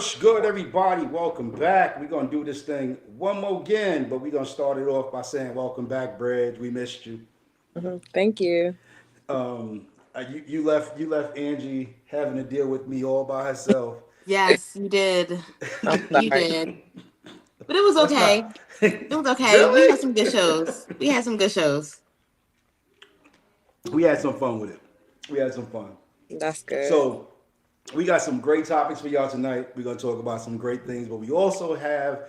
What's good, everybody? Welcome back. We're gonna do this thing one more again, but we're gonna start it off by saying, "Welcome back, Bridge. We missed you." Thank you. You left Angie having to deal with me all by herself. Yes, you did. I'm You sorry. did. But it was Let's okay. not. It was okay. We had Really? some good shows. We had some good shows. We had some fun with it. We had some fun. That's good. So we got some great topics for y'all tonight. We're gonna talk about some great things, but we also have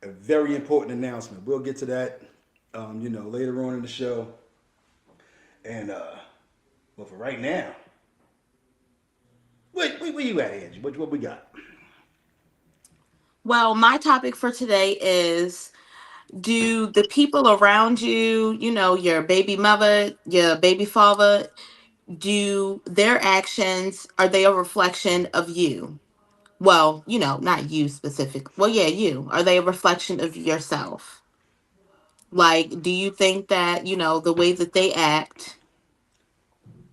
a very important announcement. We'll get to that, later on in the show. And but for right now, where you at, Angie? What we got? Well, my topic for today is, do the people around you, your baby mother, your baby father, do their actions, are they a reflection of you? Well, not you specific. Well, yeah, you. Are they a reflection of yourself? Like, do you think that, the way that they act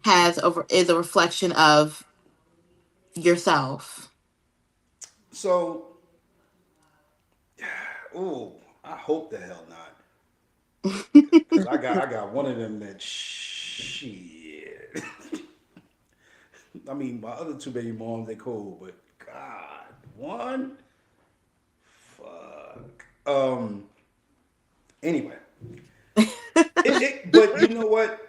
is a reflection of yourself? So, ooh, I hope the hell not, cause I got one of them that shit. I mean, my other two baby moms they cool, but God, one, fuck. Anyway, but you know what?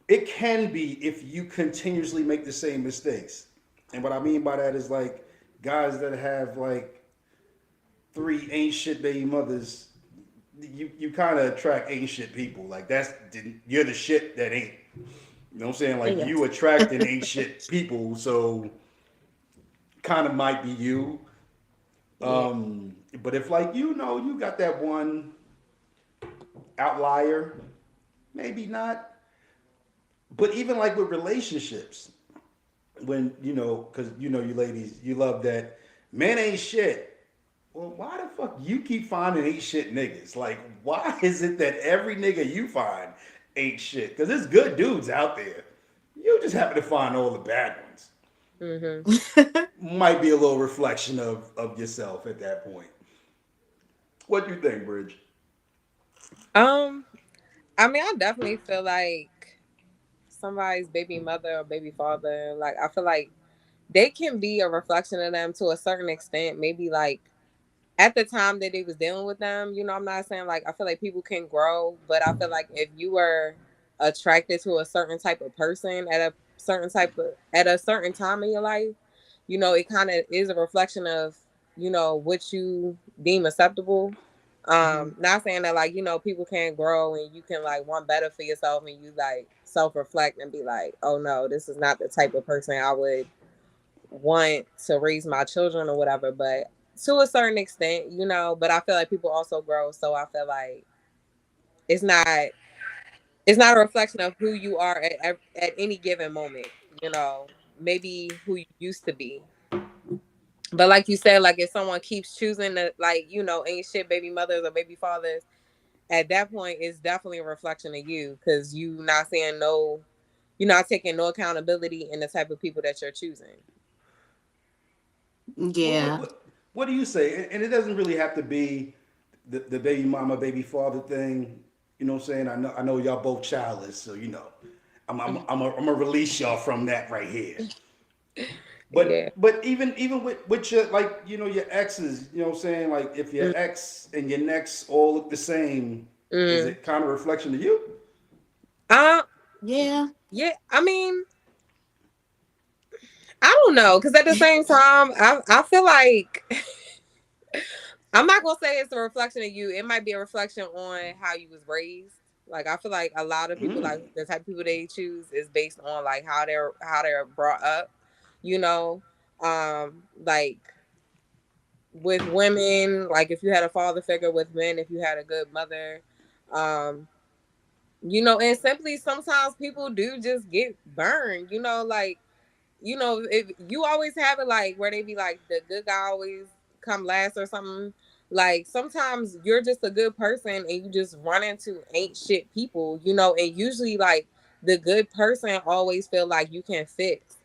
It can be if you continuously make the same mistakes. And what I mean by that is like guys that have like three ain't shit baby mothers. You kind of attract ain't shit people. Like you're the shit that ain't. You know what I'm saying? Like Yes. you attracting ain't shit people, so kind of might be you. Yeah. But if like you got that one outlier, maybe not. But even like with relationships, when because you ladies, you love that men ain't shit. Well, why the fuck you keep finding ain't shit niggas? Like, why is it that every nigga you find ain't shit? Because there's good dudes out there. You just happen to find all the bad ones. hmm Might be a little reflection of yourself at that point. What do you think, Bridge? Um, I mean, I definitely feel like somebody's baby mother or baby father, like I feel like they can be a reflection of them to a certain extent. Maybe like at the time that they was dealing with them, I'm not saying like I feel like people can grow, but I feel like if you were attracted to a certain type of person at a certain time in your life, it kind of is a reflection of, what you deem acceptable. Not saying that like, people can't grow and you can like want better for yourself and you like self reflect and be like, oh no, this is not the type of person I would want to raise my children or whatever. But to a certain extent, but I feel like people also grow. So I feel like it's not it's not a reflection of who you are at any given moment, maybe who you used to be. But like you said, like if someone keeps choosing to like, ain't shit baby mothers or baby fathers, at that point it's definitely a reflection of you because you're not taking no accountability in the type of people that you're choosing. What, Yeah. what, what, what do you say? And it doesn't really have to be the baby mama, baby father thing. You know what I'm saying? I know y'all both childless, so I'm gonna release y'all from that right here. Yeah. But even with your like your exes, you know what I'm saying? Like if your ex and your next all look the same, is Mm. it kind of a reflection of you? Uh, Yeah. yeah. I mean, I don't know, because at the same time, I feel like I'm not gonna say it's a reflection of you. It might be a reflection on how you was raised. Like I feel like a lot of people, like Mm. the type of people they choose, is based on like how they're brought up. You know, like with women, like if you had a father figure; with men, if you had a good mother, um, and simply sometimes people do just get burned. Like if you always have it like where they be like the good guy always come last or something. Like sometimes you're just a good person and you just run into ain't shit people, and usually like the good person always feel like you can fix.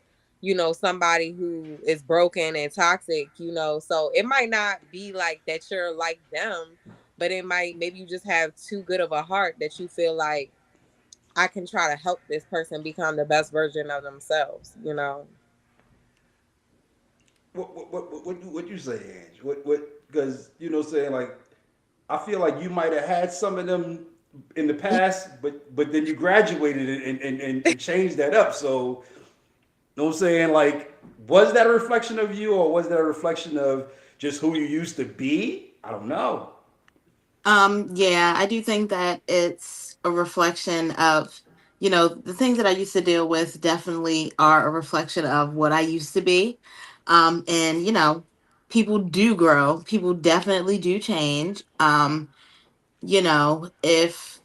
somebody who is broken and toxic, so it might not be like that you're like them, but it might, maybe you just have too good of a heart that you feel like I can try to help this person become the best version of themselves. What you say, Ange? What? Because saying like I feel like you might have had some of them in the past, but then you graduated and changed that up. So, you know what I'm saying? Like, was that a reflection of you, or was that a reflection of just who you used to be? I don't know. Yeah, I do think that it's a reflection of, the things that I used to deal with definitely are a reflection of what I used to be. And, people do grow, people definitely do change. If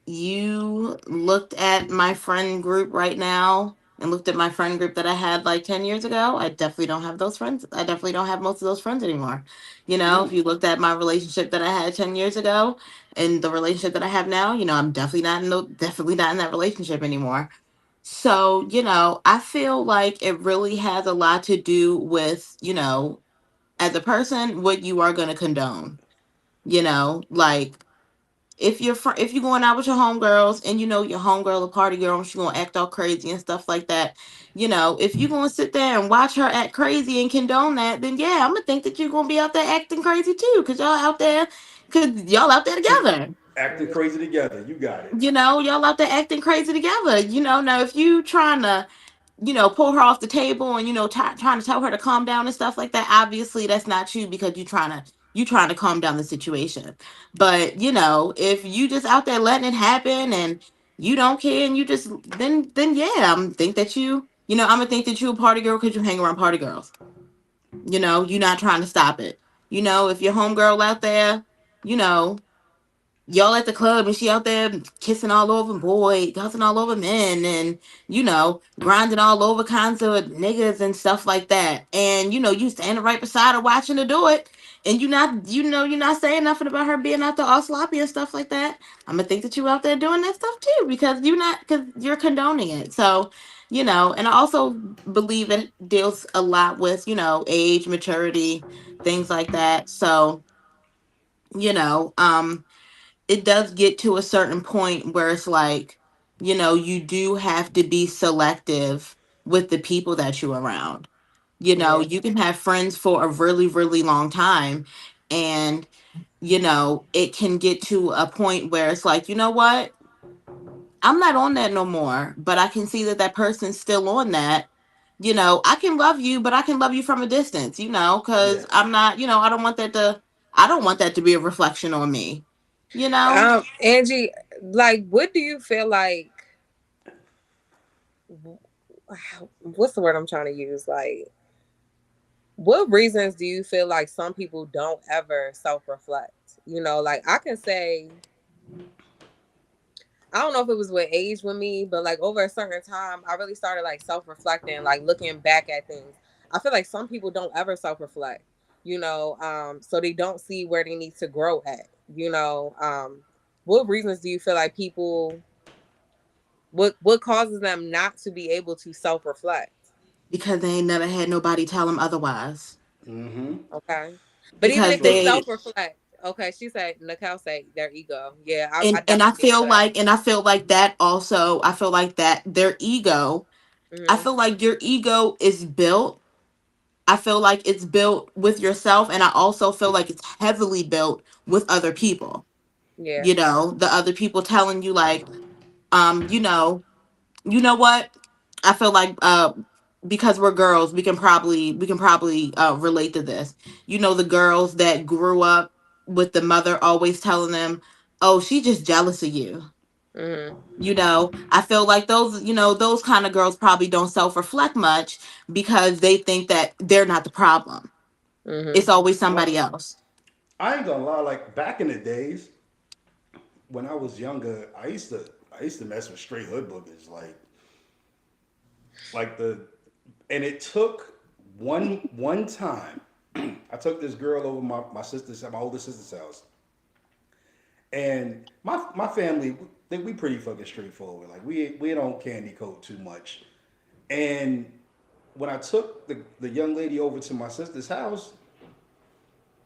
you looked at my friend group right now and looked at my friend group that I had like 10 years ago, I definitely don't have those friends. I definitely don't have most of those friends anymore. If Mm. you looked at my relationship that I had 10 years ago and the relationship that I have now, I'm definitely not in that relationship anymore. So, I feel like it really has a lot to do with, as a person, what you are going to condone. Like if you're going out with your homegirls and your homegirl a party girl and she's gonna act all crazy and stuff like that, if you're gonna sit there and watch her act crazy and condone that, then yeah, I'm gonna think that you're gonna be out there acting crazy too, because y'all out there together. Acting crazy together. You got it. Y'all out there acting crazy together. Now if you trying to pull her off the table and trying to tell her to calm down and stuff like that. Obviously, that's not you because you trying to calm down the situation. But if you just out there letting it happen and you don't care and you just then yeah, I'm gonna think that you a party girl because you hang around party girls. You're not trying to stop it. If your homegirl out there, you know y'all at the club and she out there kissing all over boy, cussing all over men, and grinding all over kinds of niggas and stuff like that. And you standing right beside her watching her do it, and you're not saying nothing about her being out there all sloppy and stuff like that. I'm gonna think that you out there doing that stuff too because you're condoning it. So, and I also believe it deals a lot with age, maturity, things like that. So, you know, um it does get to a certain point where it's like, you do have to be selective with the people that you're around. Yeah. You can have friends for a really, really long time. And, it can get to a point where it's like, you know what? I'm not on that no more, but I can see that that person's still on that. I can love you, but I can love you from a distance, because Yes. I'm not, I don't want that to be a reflection on me, you know? Angie, like, what do you feel like? What's the word I'm trying to use? Like, what reasons do you feel like some people don't ever self reflect? Like I can say, I don't know if it was with age with me, but like over a certain time, I really started like self reflecting, like looking back at things. I feel like some people don't ever self reflect, so they don't see where they need to grow at. What reasons do you feel like people, what causes them not to be able to self reflect? Because they ain't never had nobody tell them otherwise. Mm-hmm. Okay. But even Because if they Because they self reflect, okay, she said, Nicole said their ego. Yeah, I and definitely feel that. I feel like that also, I feel like that their ego, I Hmm. feel like your ego is built. I feel like it's built with yourself, and I also feel like it's heavily built with other people. Yeah. The other people telling you like, um, you know, you know what? I feel like because we're girls, we can probably relate to this. The girls that grew up with the mother always telling them, "Oh, she's just jealous of you." Hmm. I feel like those kind of girls probably don't self-reflect much because they think that they're not the problem. Hmm. It's always somebody well, else. I ain't gonna lie. Like back in the days when I was younger, I used to mess with straight hood boogers. Like the and it took one time. I took this girl over my older sister's house, and my family we pretty fucking straightforward. Like we don't candy coat too much. And when I took the young lady over to my sister's house,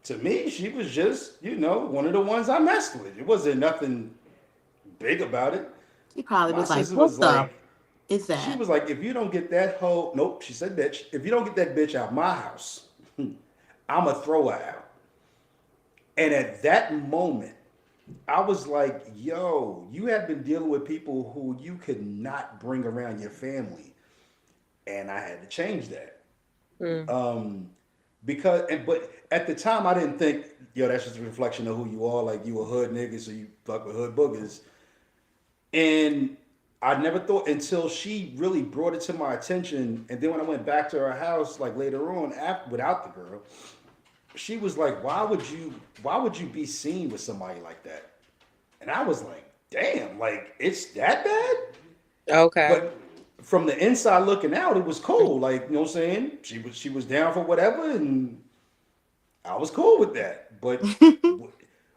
to me, she was just, one of the ones I messed with. It wasn't nothing big about it. He probably My was like, sister was "What the like, is she that?" was like, if you don't get that hoe, nope, she said bitch. If you don't get that bitch out my house, I'ma throw her out. And at that moment, I was like, yo, you have been dealing with people who you could not bring around your family. And I had to change that. Mm. Um, but at the time I didn't think, yo, that's just a reflection of who you are. Like you a hood nigga, so you fuck with hood boogers. And I never thought until she really brought it to my attention. And then when I went back to her house, like later on, after, without the girl, she was like, why would you be seen with somebody like that? And I was like, damn, like it's that bad? Okay. But from the inside looking out, it was cool. Like, you know what I'm saying? She was down for whatever, and I was cool with that. But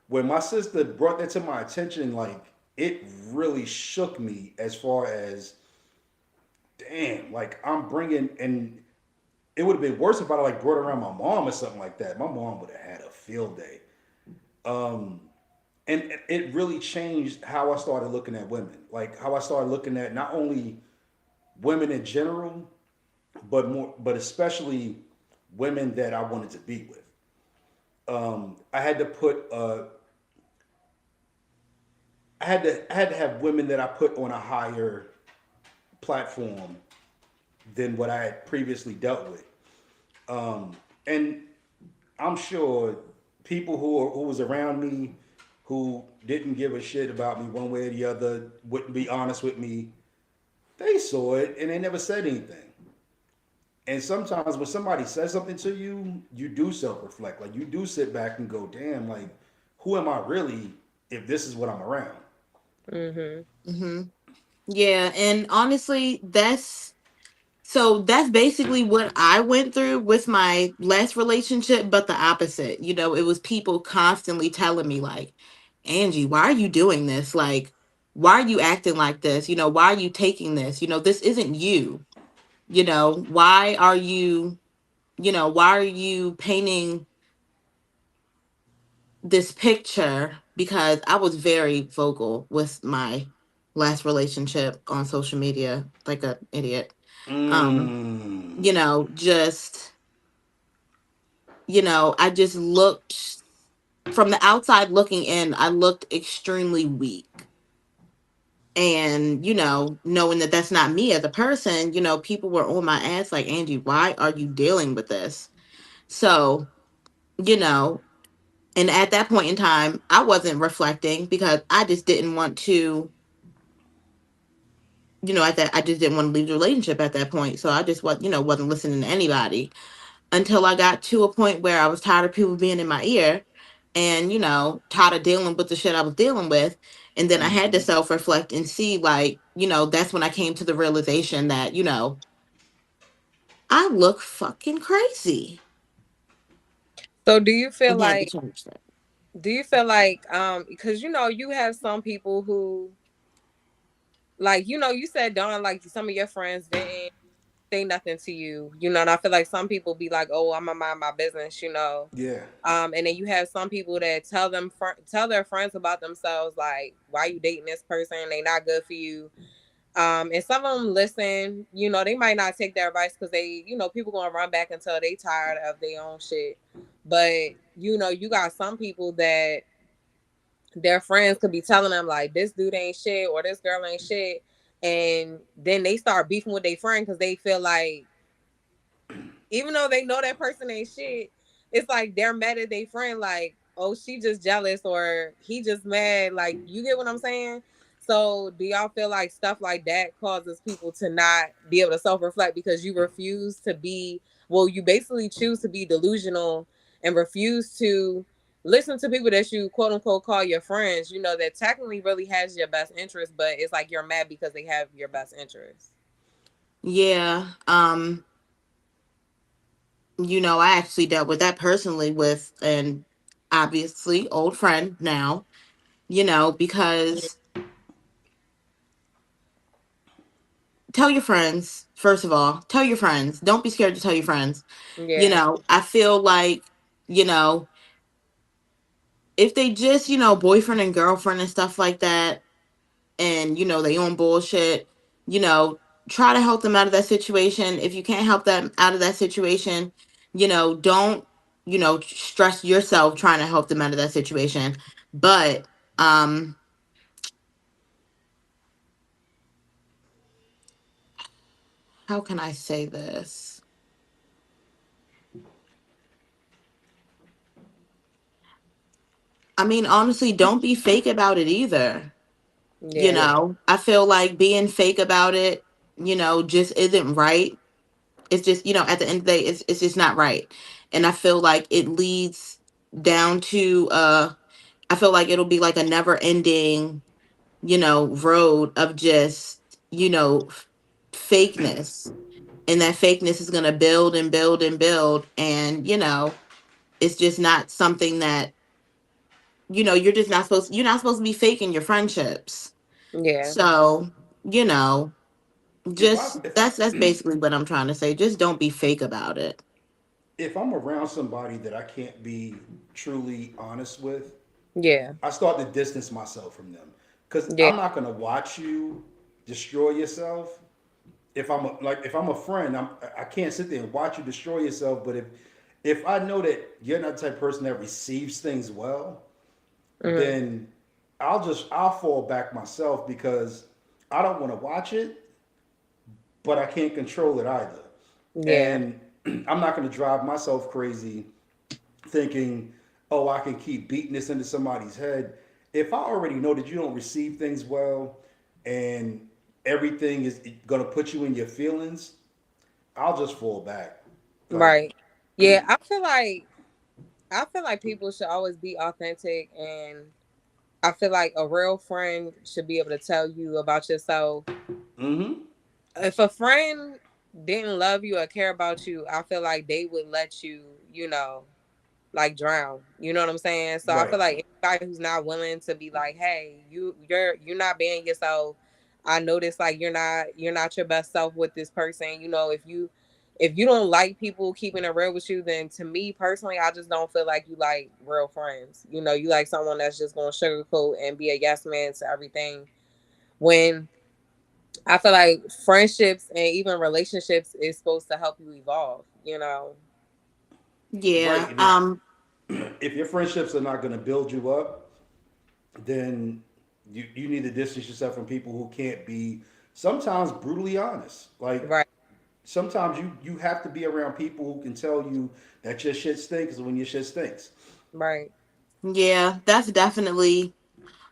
when my sister brought that to my attention, like it really shook me as far as damn, like I'm bringing, and it would have been worse if I like brought around my mom or something like that. My mom would have had a field day. Um, and it really changed how I started looking at women, like how I started looking at not only women in general, but especially women that I wanted to be with. I had to put I had to have women that I put on a higher platform than what I had previously dealt with. And I'm sure people who was around me who didn't give a shit about me one way or the other, wouldn't be honest with me, they saw it and they never said anything. And sometimes when somebody says something to you, you do self reflect. Like you do sit back and go, damn, like who am I really if this is what I'm around? Mhm. Hmm. Yeah, and honestly, that's basically what I went through with my last relationship, but the opposite. It was people constantly telling me like, "Angie, why are you doing this? Like, why are you acting like this? Why are you taking this? This isn't you. Why are you painting this picture?" Because I was very vocal with my last relationship on social media, like an idiot. Um, Mm. just, I just looked from the outside looking in, I looked extremely weak. And, knowing that that's not me as a person, people were on my ass like, "Angie, why are you dealing with this?" So, you know, and at that point in time, I wasn't reflecting because I just didn't want to, at that, I just didn't want to leave the relationship at that point. So I just wasn't listening to anybody until I got to a point where I was tired of people being in my ear and, tired of dealing with the shit I was dealing with. And then I had to Mm-hmm. self reflect and see, like, that's when I came to the realization that, I look fucking crazy. So do you feel And had to like change that. because you have some people who like you said Dawn, like some of your friends didn't say nothing to you, and I feel like some people be like, oh, I'm gonna mind my business. Yeah. And then you have some people that tell their friends about themselves, like, why you dating this person? They not good for you. And some of them listen, they might not take their advice because people gonna run back until they tired of their own shit. But you got some people that their friends could be telling them like this dude ain't shit or this girl ain't shit, and then they start beefing with their friend because they feel like even though they know that person ain't shit, it's like they're mad at their friend, like, oh, she just jealous or he just mad. Like, you get what I'm saying? So, do y'all feel like stuff like that causes people to not be able to self reflect because you refuse to be, well, you basically choose to be delusional and refuse to listen to people that you quote unquote call your friends, that technically really has your best interest, but it's like you're mad because they have your best interest. Yeah. I actually dealt with that personally with an obviously old friend now, because tell your friends, first of all. Tell your friends. Don't be scared to tell your friends. Yeah. I feel like, you know, if they just, boyfriend and girlfriend and stuff like that, and, they on bullshit, you know, try to help them out of that situation. If you can't help them out of that situation, don't, stress yourself trying to help them out of that situation. But, um, how can I say this? I mean, honestly, don't be fake about it either. Yeah. I feel like being fake about it, just isn't right. It's just, at the end of the day, it's just not right. And I feel like it leads down to I feel like it'll be like a never ending, road of just, fakeness. And that fakeness is gonna build and build and build. And, it's just not something that, you're not supposed to be faking your friendships. Yeah. So, you know, If I just if I that's basically what I'm trying to say. Just don't be fake about it. if I'm around somebody that I can't be truly honest with, Yeah. I start to distance myself from them because Yeah. I'm not gonna watch you destroy yourself. If I'm a friend, I can't sit there and watch you destroy yourself. But if I know that you're not the type of person that receives things well, Hmm. then I'll fall back myself because I don't want to watch it, but I can't control it either. Yeah. And I'm not going to drive myself crazy thinking, oh, I can keep beating this into somebody's head. If I already know that you don't receive things well and everything is going to put you in your feelings, I'll just fall back. Like, Right. Yeah. I feel like people should always be authentic, and I feel like a real friend should be able to tell you about yourself. mm-hmm, If a friend didn't love you or care about you, I feel like they would let you, like drown. You know what I'm saying? So I right. feel like anybody who's not willing to be like, hey, you're not being yourself. I notice like you're not your best self with this person. If you don't like people keeping it real with you, then to me personally, I just don't feel like you like real friends. You like someone that's just gonna sugarcoat and be a yes man to everything. When I feel like friendships and even relationships is supposed to help you evolve. Right. Yeah. And if your friendships are not going to build you up, then you need to distance yourself from people who can't be sometimes brutally honest. Like Right, sometimes you have to be around people who can tell you that your shit stinks when your shit stinks. right, Yeah, that's definitely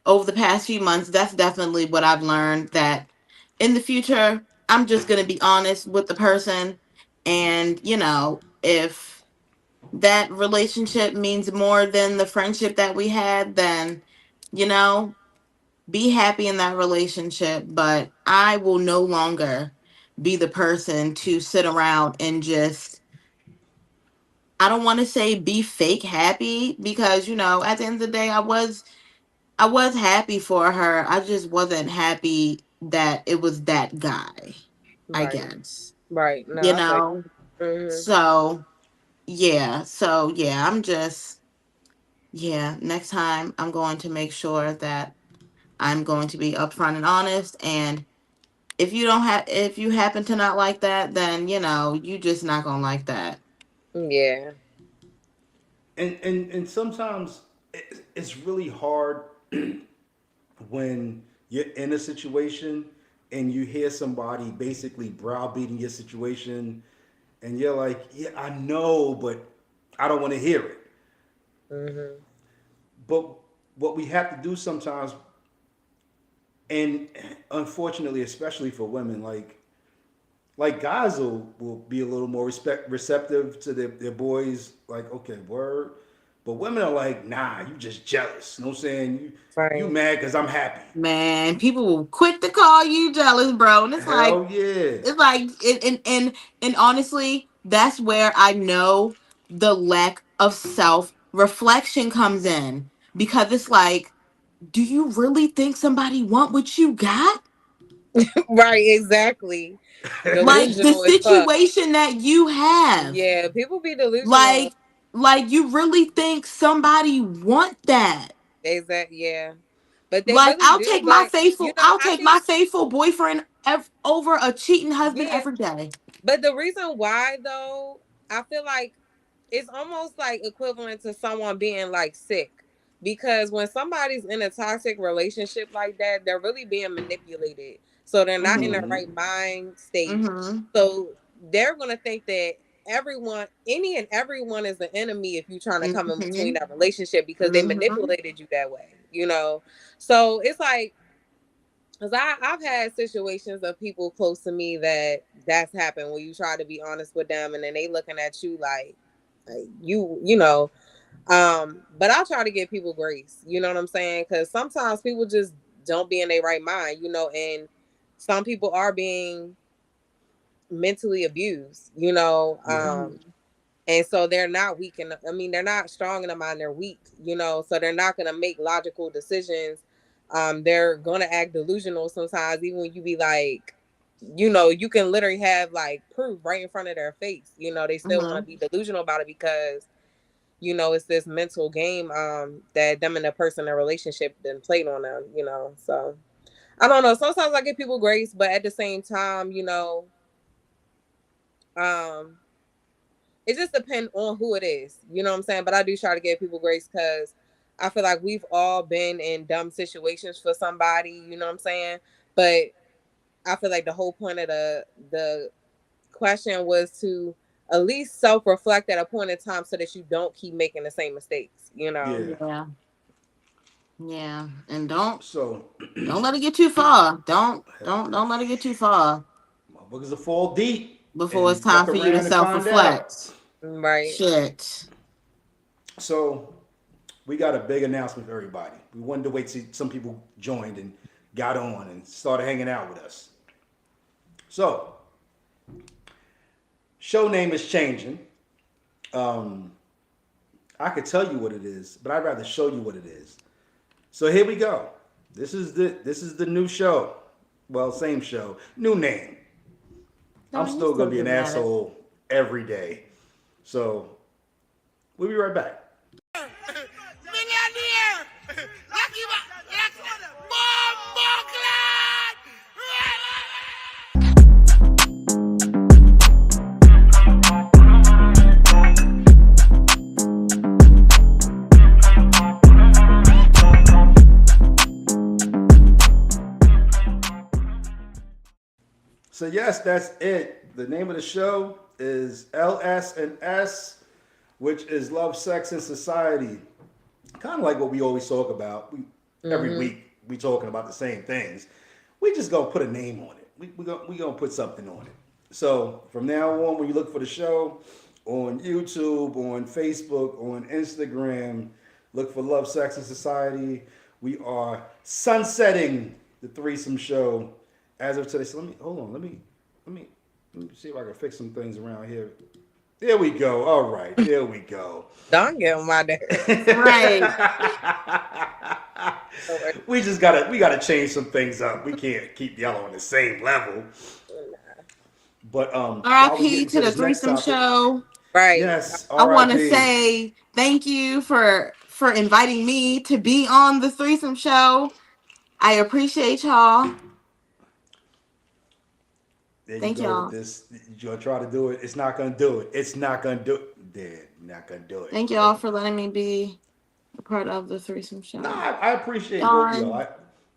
over the past few months, that's definitely what I've learned that in the future, I'm just going to be honest with the person. And, if that relationship means more than the friendship that we had, then, you know, be happy in that relationship. But I will no longer be the person to sit around and just, I don't want to say be fake happy because, at the end of the day, I was happy for her. I just wasn't happy that it was that guy, I right, guess. right. No, You I feel know? you. So, yeah. So, yeah, next time I'm going to make sure that I'm going to be upfront and honest. And if you happen to not like that, then, you just not going to like that. Yeah, And sometimes it's really hard when you're in a situation and you hear somebody basically browbeating your situation and you're like, yeah, I know, but I don't want to hear it. hmm, But what we have to do sometimes, and unfortunately, especially for women, like guys will be a little more receptive to their boys, like, okay, word. But women are like, nah, you just jealous. You know what I'm saying? You right, mad because I'm happy. Man, people will quick to call you jealous, bro. And Hell yeah. it's like and honestly, that's where I know the lack of self reflection comes in because it's like, do you really think somebody want what you got? Right, exactly. Like the Delusional as fuck. situation that you have. Yeah, people be delusional. Like you really think somebody want that. Exactly. Yeah, but they Like really do. But I'll I take my think faithful boyfriend over a cheating husband yeah. every day. But the reason why though, I feel like it's almost like equivalent to someone being like sick. Because when somebody's in a toxic relationship like that, they're really being manipulated. So they're not in Mhm. their Mm-hmm. right mind state. Mhm. So they're gonna think that any and everyone is the enemy if you're trying to come in between Mhm. that relationship because they Mhm. manipulated you that way, So it's like because I've had situations of people close to me that's happened where you try to be honest with them and then they looking at you like but I try to give people grace, you know what I'm saying? Because sometimes people just don't be in their right mind, and some people are being mentally abused, Yeah. and so they're not weak and I mean they're not strong in the mind, they're weak, so they're not gonna make logical decisions. They're gonna act delusional sometimes, even when you be like, you can literally have like proof right in front of their face. They still want to Mhm. be delusional about it because it's this mental game that them and the person in the relationship then played on them. So I don't know. Sometimes I give people grace, but at the same time, um it just depends on who it is. You know what I'm saying? But I do try to give people grace because I feel like we've all been in dumb situations for somebody, you know what I'm saying? But I feel like the whole point of the question was to at least self-reflect at a point in time so that you don't keep making the same mistakes. Yeah. Yeah. Yeah. And So, don't let it get too far. Don't let it get too far motherfuckers will fall deep before it's and time fuck for you to around and self find out. reflect. Right. Shit. So, we got a big announcement for everybody. We wanted to wait till some people joined and got on and started hanging out with us. So, show name is changing. Um, I could tell you what it is, but I'd rather show you what it is. So here we go. This is the new show. Well, same show, new name. I'm Darn, you still still gonna be an getting at it. asshole every day. So we'll be right back. Millionaire! So yes, that's it. The name of the show is LS and S, which is Love, Sex, and Society. Kind of like what we always talk about. Every Mm-hmm. week we talking about the same things. We just gonna put a name on it. We gonna put something on it. So from now on, when you look for the show on YouTube, on Facebook, on Instagram, look for Love, Sex, and Society. We are sunsetting the threesome show as of today. So let me hold on. Let me let me see if I can fix some things around here. There we go. All right, there we go. Don't get on my nerves. Right. we gotta change some things up. We can't keep y'all on the same level. But while we get RIP into to the this next threesome topic, show. Right. yes, I want to R.I.P. say thank you for inviting me to be on the threesome show. I appreciate y'all. There you Thank go with y'all. this. You're gonna try to do it. It's not gonna do it. It's not gonna do it. Dead. Not gonna do it. Thank y'all for letting me be a part of the threesome No, show. I appreciate both of y'all. Darn,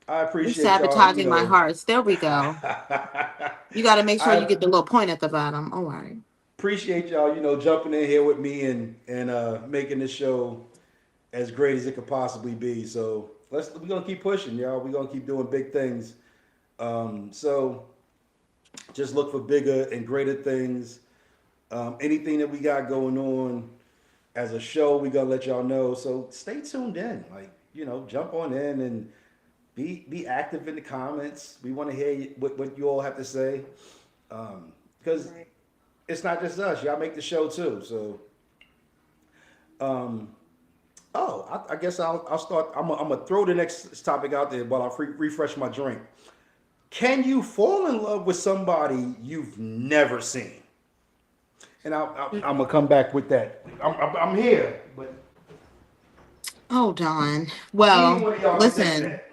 I you appreciate y'all. sabotaging my hearts. There we go. You got to make sure you I get the little point at the bottom. All right. appreciate y'all. Jumping in here with me and making this show as great as it could possibly be. So we're gonna keep pushing, y'all. We're gonna keep doing big things. So just look for bigger and greater things. Anything that we got going on as a show, we gonna let y'all know. So stay tuned in. Like, jump on in and be active in the comments. We want to hear what you all have to say. Because Right. it's not just us. Y'all make the show too. So um, I guess I'll start. I'm gonna throw the next topic out there while I refresh my drink. Can you fall in love with somebody you've never seen? And I'm gonna come back with that. I'm here, but Oh, Don. neither Well, one of y'all can take listen, that.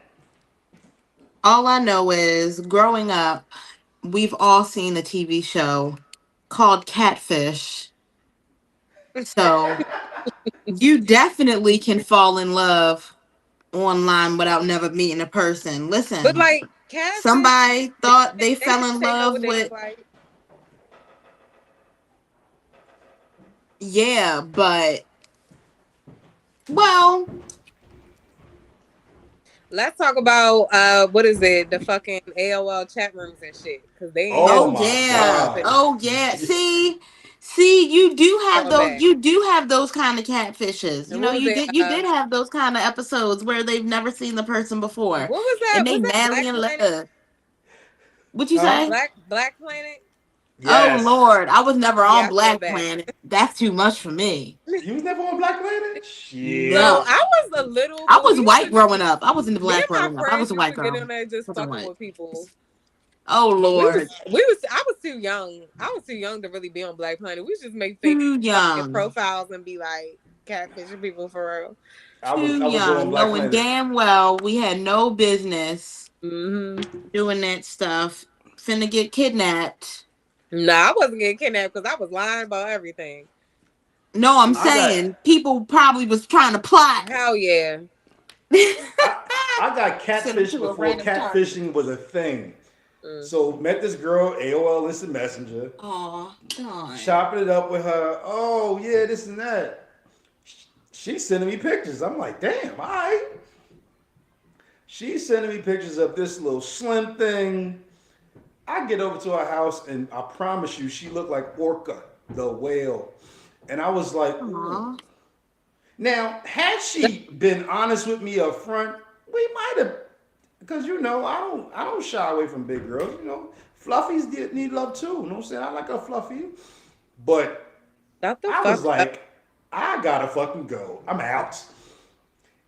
all I know is growing up, we've all seen a TV show called Catfish. So you definitely can fall in love online without never meeting a person. But Listen, like catfish, somebody thought they they fell can in say know love what they look with, like. yeah, but, well, Let's talk about what is it? The fucking AOL chat rooms and shit. Cause they ain't have Oh oh my yeah. god. Oh yeah. See, you do have so those bad. you do have those kind of catfishes. You And know, what was it? you did have those kind of episodes where they've never seen the person before What was that? and they Was that madly Black in Planet? love. What you Huh? say? Black Planet? Oh Yes. Lord, I was never Yeah, on I feel Black bad. Planet. That's too much for me. You was never on Black Planet? No, Shit. No. I was a little, I but was we used white to growing up. I was into me black and my growing up. I was friends a used white to get girl. on there just Wasn't fucking white. with people. Oh Lord. I was too young. I was too young to really be on Black Planet. We just make fake Too fucking young. profiles and be like catfishing people for real. Too I was on young. Black Knowing Planet. damn well we had no business Hmm. doing that stuff. Finna get kidnapped. No, I wasn't getting kidnapped because I was lying about everything. No, I'm I got saying people probably was trying to plot. Hell yeah. I I got Send them catfish to a before random target. catfishing was a thing. Mm. So met this girl, AOL Instant Messenger, Oh, darn. chopping it up with her. Oh yeah, this and that. She's sending me pictures. I'm like, damn, all right. She's sending me pictures of this little slim thing. I get over to her house and I promise you, she looked like Orca, the whale. And I was like, ooh. Aw. Now, had she been honest with me up front, we might have, because I don't shy away from big girls. Fluffies need love too. You know what I'm saying? I like a fluffy, but Shut the I fuck was up. like, I gotta fucking go. I'm out.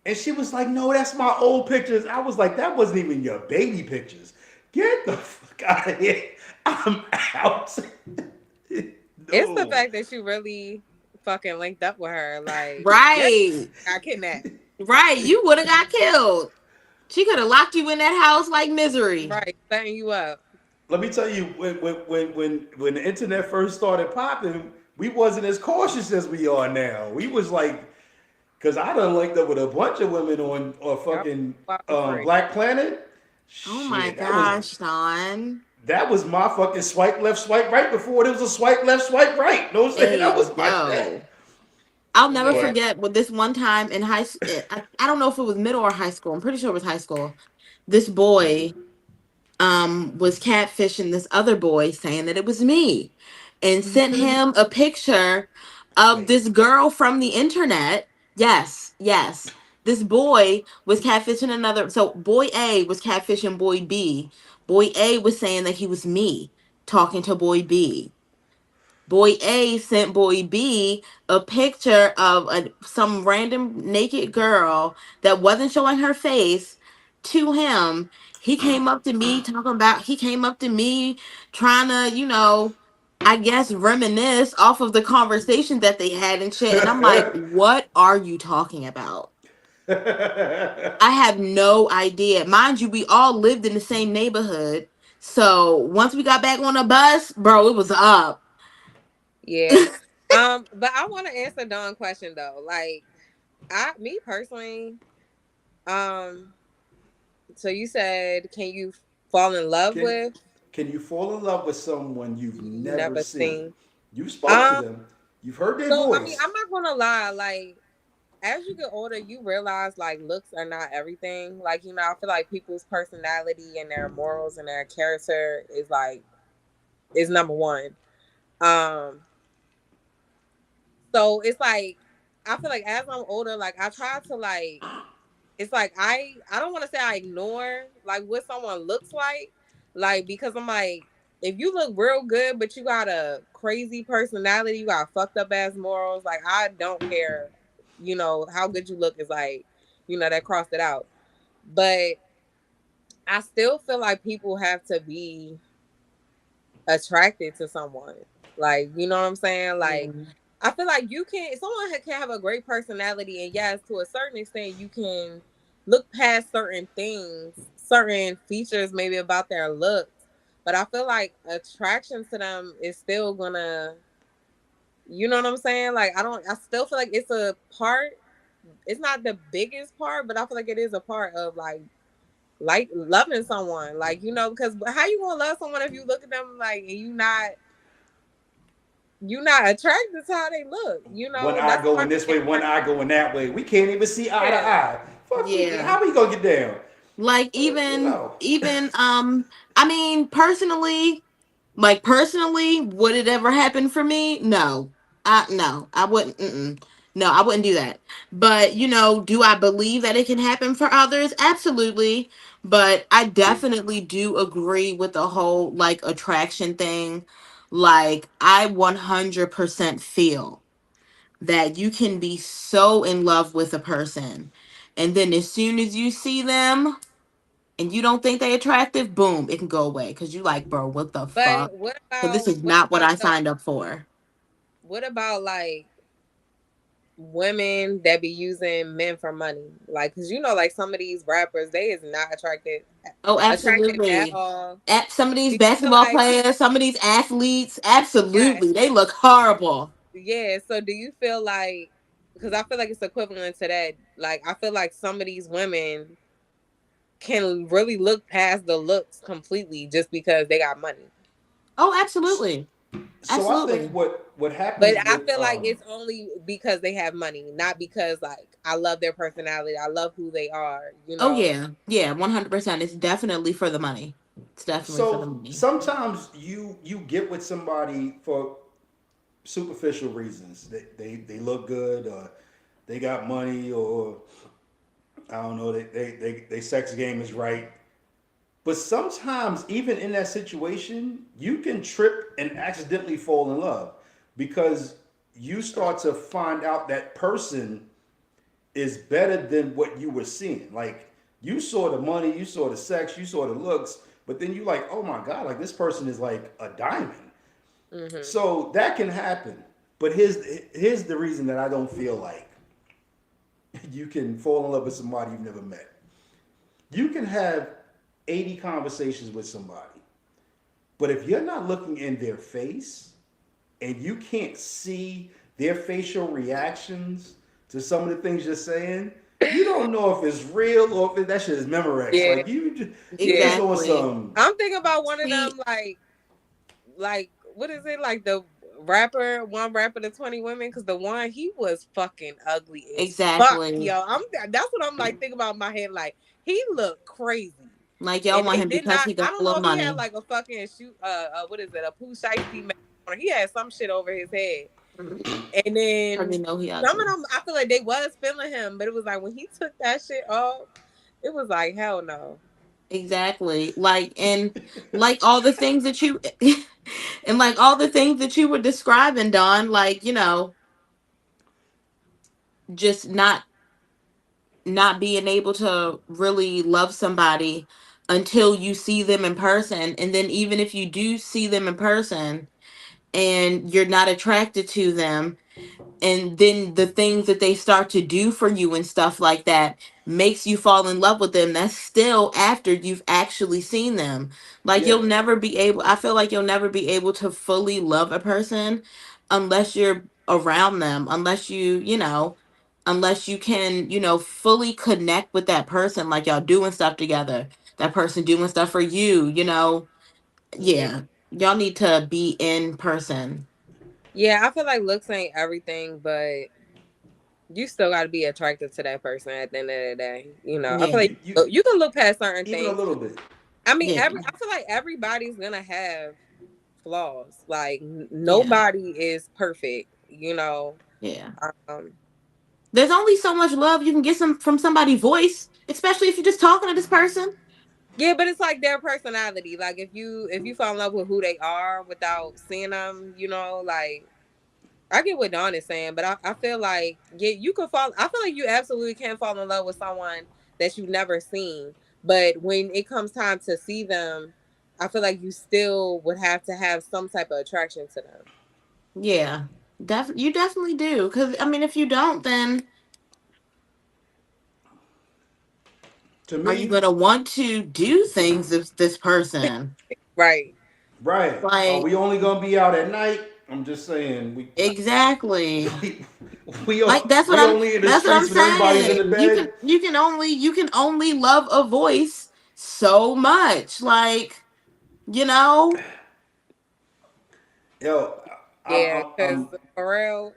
And she was like, no, that's my old pictures. I was like, that wasn't even your baby pictures. Get the fuck out of here. I'm out. It's the No. fact that you really fucking linked up with her. Like, yeah, Right. got kidnapped. Right. You would have got killed. She could have locked you in that house like misery. Right, setting you up. Let me tell you, when the internet first started popping, we wasn't as cautious as we are now. We was like, because I done linked up with a bunch of women on Y'all fucking fucking free. Black Planet. Oh my Shit, gosh, Don. that was my fucking swipe left, swipe right before there was a swipe left, swipe right. You know what I'm saying? Hey, That was my yo. shit. I'll never Yeah. But forget with this one time in high school. I don't know if it was middle or high school. I'm pretty sure it was high school. This boy was catfishing this other boy saying that it was me and sent him a picture of wait, this girl from the internet. Yes, yes. This boy was catfishing another. So boy A was catfishing boy B. Boy A was saying that he was me talking to boy B. Boy A sent boy B a picture of some random naked girl that wasn't showing her face to him. He came up to me trying to, I guess reminisce off of the conversation that they had and shit. And I'm like, what are you talking about? I have no idea. Mind you, we all lived in the same neighborhood. So once we got back on the bus, bro, it was up. Yeah. But I want to answer Dawn's question though. Like, me personally, um, so you said, can you fall in love can with can you fall in love with someone you've never never seen? seen? You've spoke to Um, them. You've heard their so I mean, voice. I'm not gonna lie, like as you get older, you realize like looks are not everything. Like, I feel like people's personality and their morals and their character is number one. Um, so it's like I feel like as I'm older, like I try to like it's like I don't want to say I ignore like what someone looks like because I'm like if you look real good but you got a crazy personality, you got fucked up ass morals, like I don't care, how good you look is like, that crossed it out. But I still feel like people have to be attracted to someone. Like, you know what I'm saying? Like, Mm. I feel like you can, someone can have a great personality, and yes, to a certain extent, you can look past certain things, certain features maybe about their looks. But I feel like attraction to them is still gonna, you know what I'm saying? Like, I still feel like it's a part. It's not the biggest part, but I feel like it is a part of like loving someone. Like, you know, because how you gonna love someone if you look at them like and you not attracted to how they look. You One know, eye that's why going this way, one eye going that way. We can't even see eye to yeah. eye. Fuck we, Yeah. how we gonna get down? Like You even know. even I mean personally, like personally, would it ever happen for me? No. No, I wouldn't. No, I wouldn't do that. But do I believe that it can happen for others? Absolutely. But I definitely do agree with the whole like attraction thing. Like I 100% feel that you can be so in love with a person, and then as soon as you see them and you don't think they attractive, boom, it can go away because you like, bro, what the But fuck? Because this is not what I signed up for. what about like women that be using men for money? Like, cause you know, like some of these rappers, they is not Oh, attractive at absolutely. all. Some of Do these you feel basketball like players, some of these athletes, yeah, absolutely, they look horrible. yeah? So do you feel like? Because I feel like it's equivalent to that. Like I feel like some of these women can really look past the looks completely just because they got money. Oh, absolutely, So I think absolutely. what But happens I with feel like it's only because they have money, not because like I love their personality. I love who they are, you Oh know. yeah, yeah, 100%. It's definitely for the money. It's definitely for the so money. sometimes you get with somebody for superficial reasons. They look good, or they got money, or I don't know, they sex game is right. But sometimes, even in that situation, you can trip and accidentally fall in love because you start to find out that person is better than what you were seeing. Like you saw the money, you saw the sex, you saw the looks, but then you like, oh my god, like this person is like a diamond. Hmm. So that can happen. But here's the reason that I don't feel like you can fall in love with somebody you've never met. You can have 80 conversations with somebody, but if you're not looking in their face and you can't see their facial reactions to some of the things you're saying, you don't know if it's real or if that shit is Memorex. Yeah, Like you yeah. just on Exactly. some. I'm thinking about one of See, them, like what is it? Like the rapper, one rapper to 20 women, because the one he was fucking ugly as fuck, exactly. yo. That's what I'm like thinking about in my head. Like he looked crazy. Like y'all And want they him did because not. he I got a don't know little if he had money. like a fucking shoot. What is it? A Pooh Shiesty mask on. He had some shit over his head. And Already then know he some of ugly. them, I feel like they was feeling him, but it was like when he took that shit off, it was like hell no. Exactly. Like and like all the things that you and like all the things that you were describing, Don, like, just not being able to really love somebody until you see them in person. And then even if you do see them in person and you're not attracted to them, and then the things that they start to do for you and stuff like that makes you fall in love with them, that's still after you've actually seen them. Like Yeah, you'll never be able, I feel like you'll never be able to fully love a person unless you're around them, unless you can, fully connect with that person, like y'all doing stuff together, that person doing stuff for you, Yeah. yeah, y'all need to be in person. Yeah, I feel like looks ain't everything, but you still got to be attracted to that person at the end of the day. You know, I feel Yeah, like you can look past certain even a things. little bit. I mean, yeah, I feel like everybody's gonna have flaws. Like yeah, nobody is perfect. You know, yeah. um, There's only so much love you can get from somebody's voice, especially if you're just talking to this person. yeah, but it's like their personality. Like if you fall in love with who they are without seeing them, you know, like I get what Dawn is saying, but I feel like yeah, you could fall. I feel like you absolutely can fall in love with someone that you've never seen. But when it comes time to see them, I feel like you still would have to have some type of attraction to them. Yeah, you definitely do. Because I mean, if you don't, then To are you me, gonna want to do things with this person? Right. right? Are Like we only gonna be out at night? I'm just saying exactly. we Like we only in the that's what I'm streets when everybody's in the saying. bed. You can only love a voice so much. Like, you know, Yo, Yeah, because I'm for real,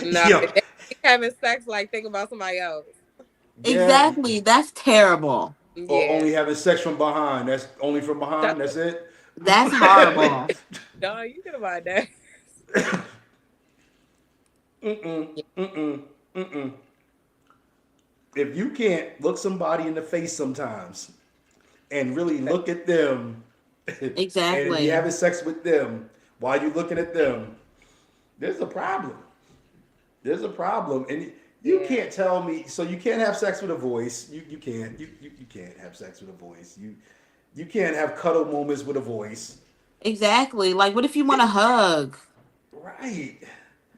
no, yo, if they keep having sex, like think about somebody else. yeah. exactly. That's terrible. Or Yeah. only having sex from behind. That's only from Shut behind. the That's it. That's horrible. dog, you get about that. Mm-mm, mm-mm, mm-mm. If you can't look somebody in the face sometimes and really look at them and be Exactly. having sex with them while you're looking at them, there's a problem. There's a problem. And you Yeah. can't tell me, so you can't have sex with a voice. You can't. You can't have sex with a voice. You can't have cuddle moments with a voice. Exactly. Like, what if you want a It, hug? right.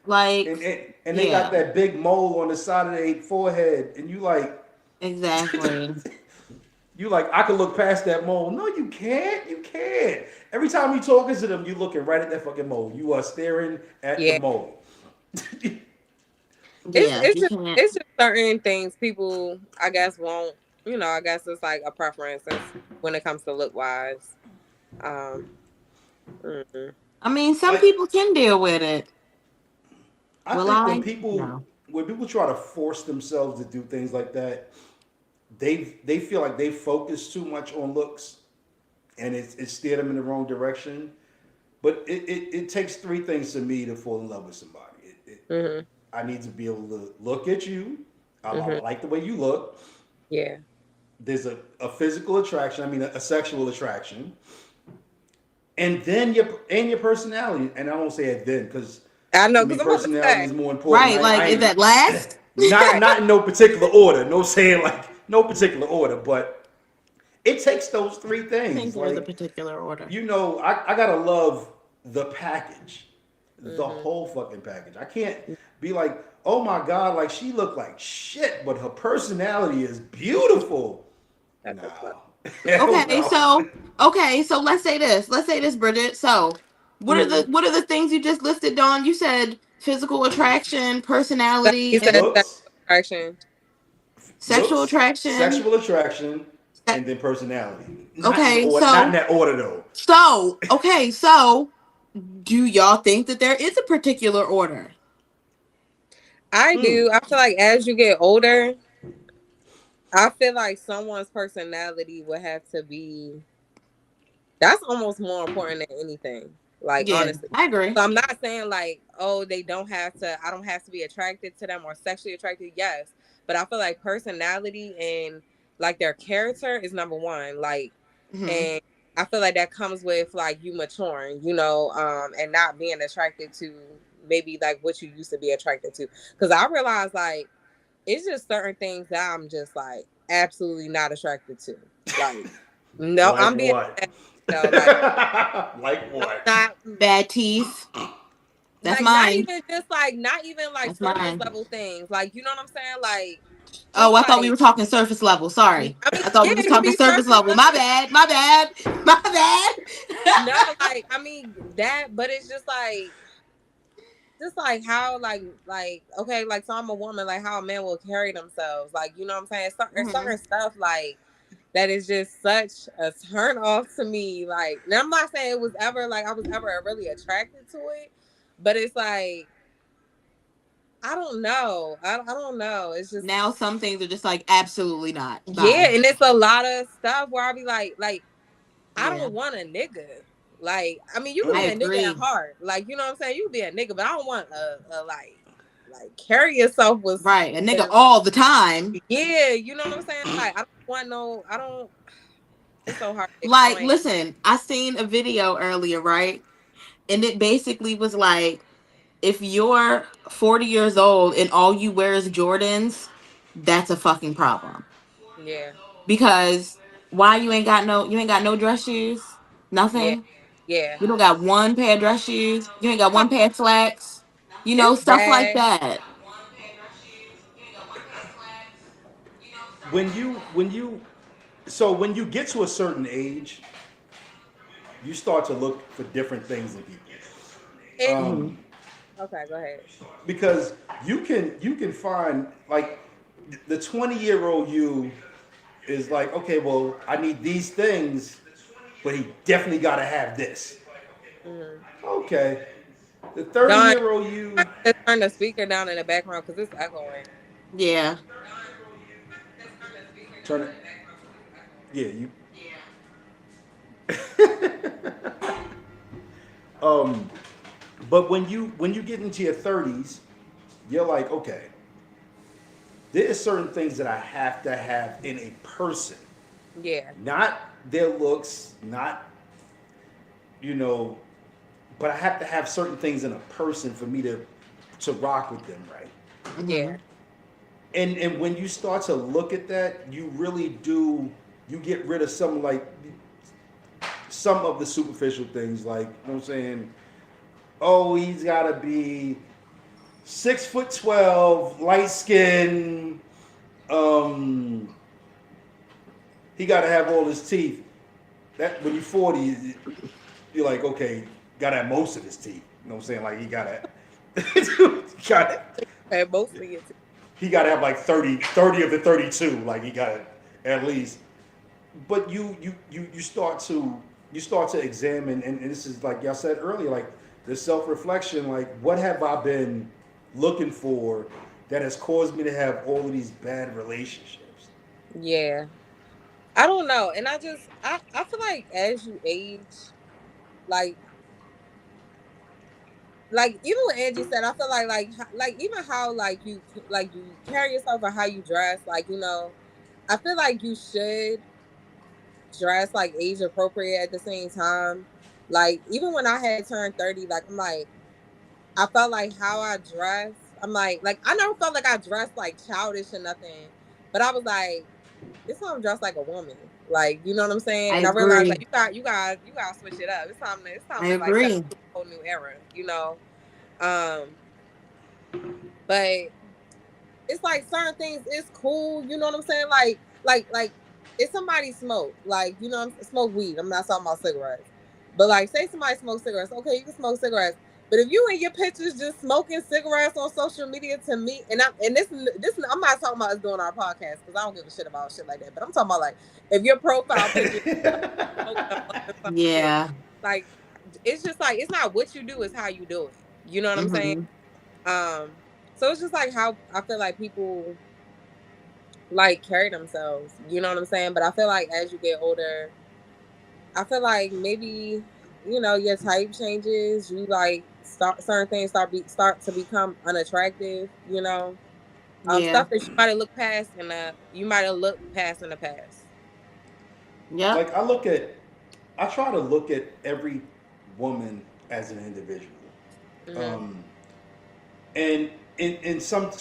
Like, And they got yeah, that big mole on the side of their forehead, and you like, exactly. you like, I can look past that mole. No, you can't. You can't. Every time you talking to them, you looking right at that fucking mole. You are staring at the Yeah. mole. It's Yeah, it's you just can't. it's just certain things people I guess won't I guess it's like a preference when it comes to look wise. Um mm-mm. I mean, some Like, people can deal with it. I Will think I? No. when people try to force themselves to do things like that, they feel like they focus too much on looks, and it steered them in the wrong direction. But it takes three things to me to fall in love with somebody. Mhm. I need to be able to look at you. I Mhm. like the way you look. Yeah. There's a physical attraction. I mean, a sexual attraction, and then your personality. And I won't say it then because I to know me cuz I'm about to personality say. is more important. Right, like, I is ain't that last? not Right. not in no particular order. No saying like no particular order, but it takes those three I think things. there's a Like, particular order. I gotta love the package, the Mhm. whole fucking package. I can't be like, oh my god, like she looked like shit, but her personality is beautiful. That's the fuck. No, hell Okay, no. so okay, so let's say this. Let's say this, Bridget. So, Mm, what are the things you just listed, Dawn? You said physical attraction, So personality, he said and sexual looks, attraction. sexual looks, attraction. sexual attraction, Se- and then personality. Okay, Not in that order though. okay, so do y'all think that there is a particular order? I Mm. do. I feel like as you get older, I feel like someone's personality would have to be that's almost more important than anything. Like Yeah, honestly. I agree. So I'm not saying like, oh, they don't have to I don't have to be attracted to them or sexually attracted, yes. But I feel like personality and like their character is number one. Like Hmm. and I feel like that comes with like you maturing, and not being attracted to maybe like what you used to be attracted to. Cause I realize like it's just certain things that I'm just like absolutely not attracted to. Like, no, Like I'm being what? honest, like Like I'm what? not Bad teeth. That's like not mine. even just like not even like That's surface mine. level things. Like you know what I'm saying? Like Oh, just I thought we like were talking surface level. I Sorry. mean, I thought yeah, we was it could talking be surface surface level. My level. bad. My bad. My bad. No, like I mean that, but it's just like how like okay, like so I'm a woman, like how a man will carry themselves. Like, you know what I'm saying? Hmm. Certain stuff like that is just such a turn off to me. Like, and I'm not saying it was ever like I was ever really attracted to it, but it's like I don't know. I don't know. It's just Now some things are just like absolutely not. yeah, Bye. and it's a lot of stuff where I be like I Yeah, don't want a nigga. Like, I mean, you could I be Mm. a nigga at agree. heart. Like, you know what I'm saying? You could be a nigga, but I don't want a like carry yourself Right, a nigga with all the time. yeah, you know what I'm saying? Like, I don't want no. I don't. It's so hard to Like, explain. listen, I seen a video earlier, right? And it basically was like, if you're 40 years old and all you wear is Jordans, that's a fucking problem. Yeah. Because why you ain't got no dress shoes? Yeah. Nothing. Yeah. You don't got one pair of dress shoes. You ain't got one pair of slacks. You know, It's stuff like bad. that. When you so when you get to a certain age, you start to look for different things in people. It Mhm. okay, go ahead. Because you can find like the 20-year-old you is like, okay, well, I need these things, but he definitely got to have this. Mm-hmm. Okay. The 30 Don, year old you just turn the speaker down in the background because it's echoing. Yeah. turn it. Yeah, you. um, but when you get into your 30s, you're like, okay, there are certain things that I have to have in a person, Yeah. not their looks, not you know, but I have to have certain things in a person for me to rock with them, right? Yeah. Mhm. And when you start to look at that, you really do. You get rid of some of the superficial things, like you know what I'm saying. Oh, he's got to be 6'12", light skin. Um, he got to have all his teeth. That when you're 40, you're like, okay, got to have most of his teeth. You know what I'm saying? Like he got And mostly it's he got to have like 30 of the 32. Like he got to at least. But you start to examine, and this is like y'all said earlier, like the self reflection. Like, what have I been looking for that has caused me to have all of these bad relationships? yeah. I don't know. And I feel like as you age, like even what Angie said, I feel like even how like you carry yourself or how you dress, like, I feel like you should dress like age appropriate at the same time. Like even when I had turned 30, like I'm like I felt like how I dressed. I'm like I never felt like I dressed like childish or nothing. But I was like, it's time to dress like a woman. Like, you know what I'm saying? I And I realized like agree. you gotta switch it up. It's time I to like step agree. into a whole new era. Um, but it's like certain things it's cool, you know what I'm saying? Like if somebody smoke, like, smoke weed. I'm not talking about cigarettes. But like say somebody smokes cigarettes, okay, you can smoke cigarettes. But if you in your pictures just smoking cigarettes on social media, to me, and this I'm not talking about us doing our podcast because I don't give a shit about shit like that. But I'm talking about like if your profile picture smoking amongst something, Yeah. like it's just like it's not what you do, it's how you do it. You know what I'm saying? Mhm. Um, so it's just like how I feel like people like carry themselves. You know what I'm saying? But I feel like as you get older, I feel like maybe your type changes. You like start certain things start to become unattractive. Yeah. Stuff that you might have looked past in the past. Yep. Like I try to look at every woman as an individual, Hmm. um, and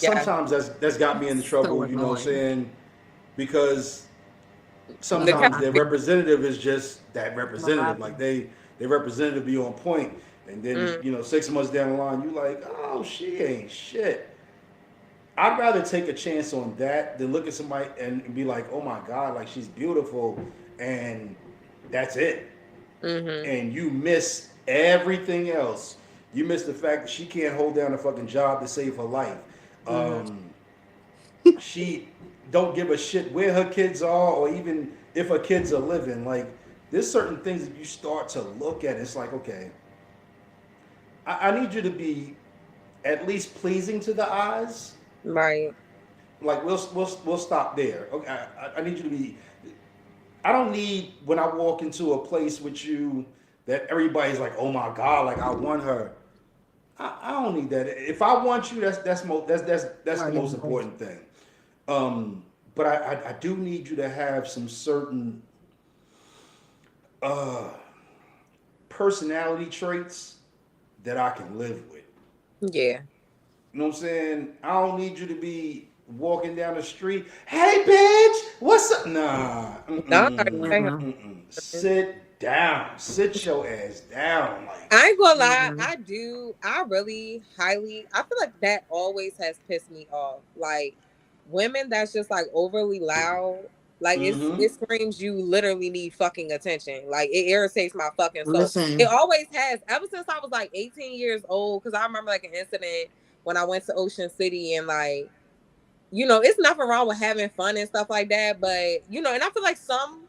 Yeah, sometimes that's got me into So trouble. You know what I'm annoying. saying? Because the Uh-huh. sometimes their representative is just that representative. Like their representative be on point, and then mm, 6 months down the line, you like, oh, she ain't shit. I'd rather take a chance on that than look at somebody and be like, oh my god, like she's beautiful, and that's it. hmm And you miss everything else. You miss the fact that she can't hold down a fucking job to save her life. hmm Um, she don't give a shit where her kids are or even if her kids are living. Like there's certain things that you start to look at. It's like, okay, I need you to be at least pleasing to the eyes. right. Like we'll stop there. Okay, I need you to be. I don't need when I walk into a place with you that everybody's like, oh my god, like I want her. I don't need that. If I want you, that's the most important thing. Um, but I do need you to have some certain uh, personality traits that I can live with. Yeah. You know what I'm saying? I don't need you to be walking down the street. Hey, bitch! What's up? Nah. Don already Mm-mm. pay him. Yeah. Mm-mm. Sit down. Sit your ass down. Like, I ain't gonna lie, Mhm. I do. I really highly. I feel like that always has pissed me off. Like women that's just like overly loud. Like mm-hmm. it screams you literally need fucking attention. Like it irritates my fucking soul. It Listen, always has ever since I was like 18 years old. Because I remember like an incident when I went to Ocean City and like it's nothing wrong with having fun and stuff like that. But and I feel like some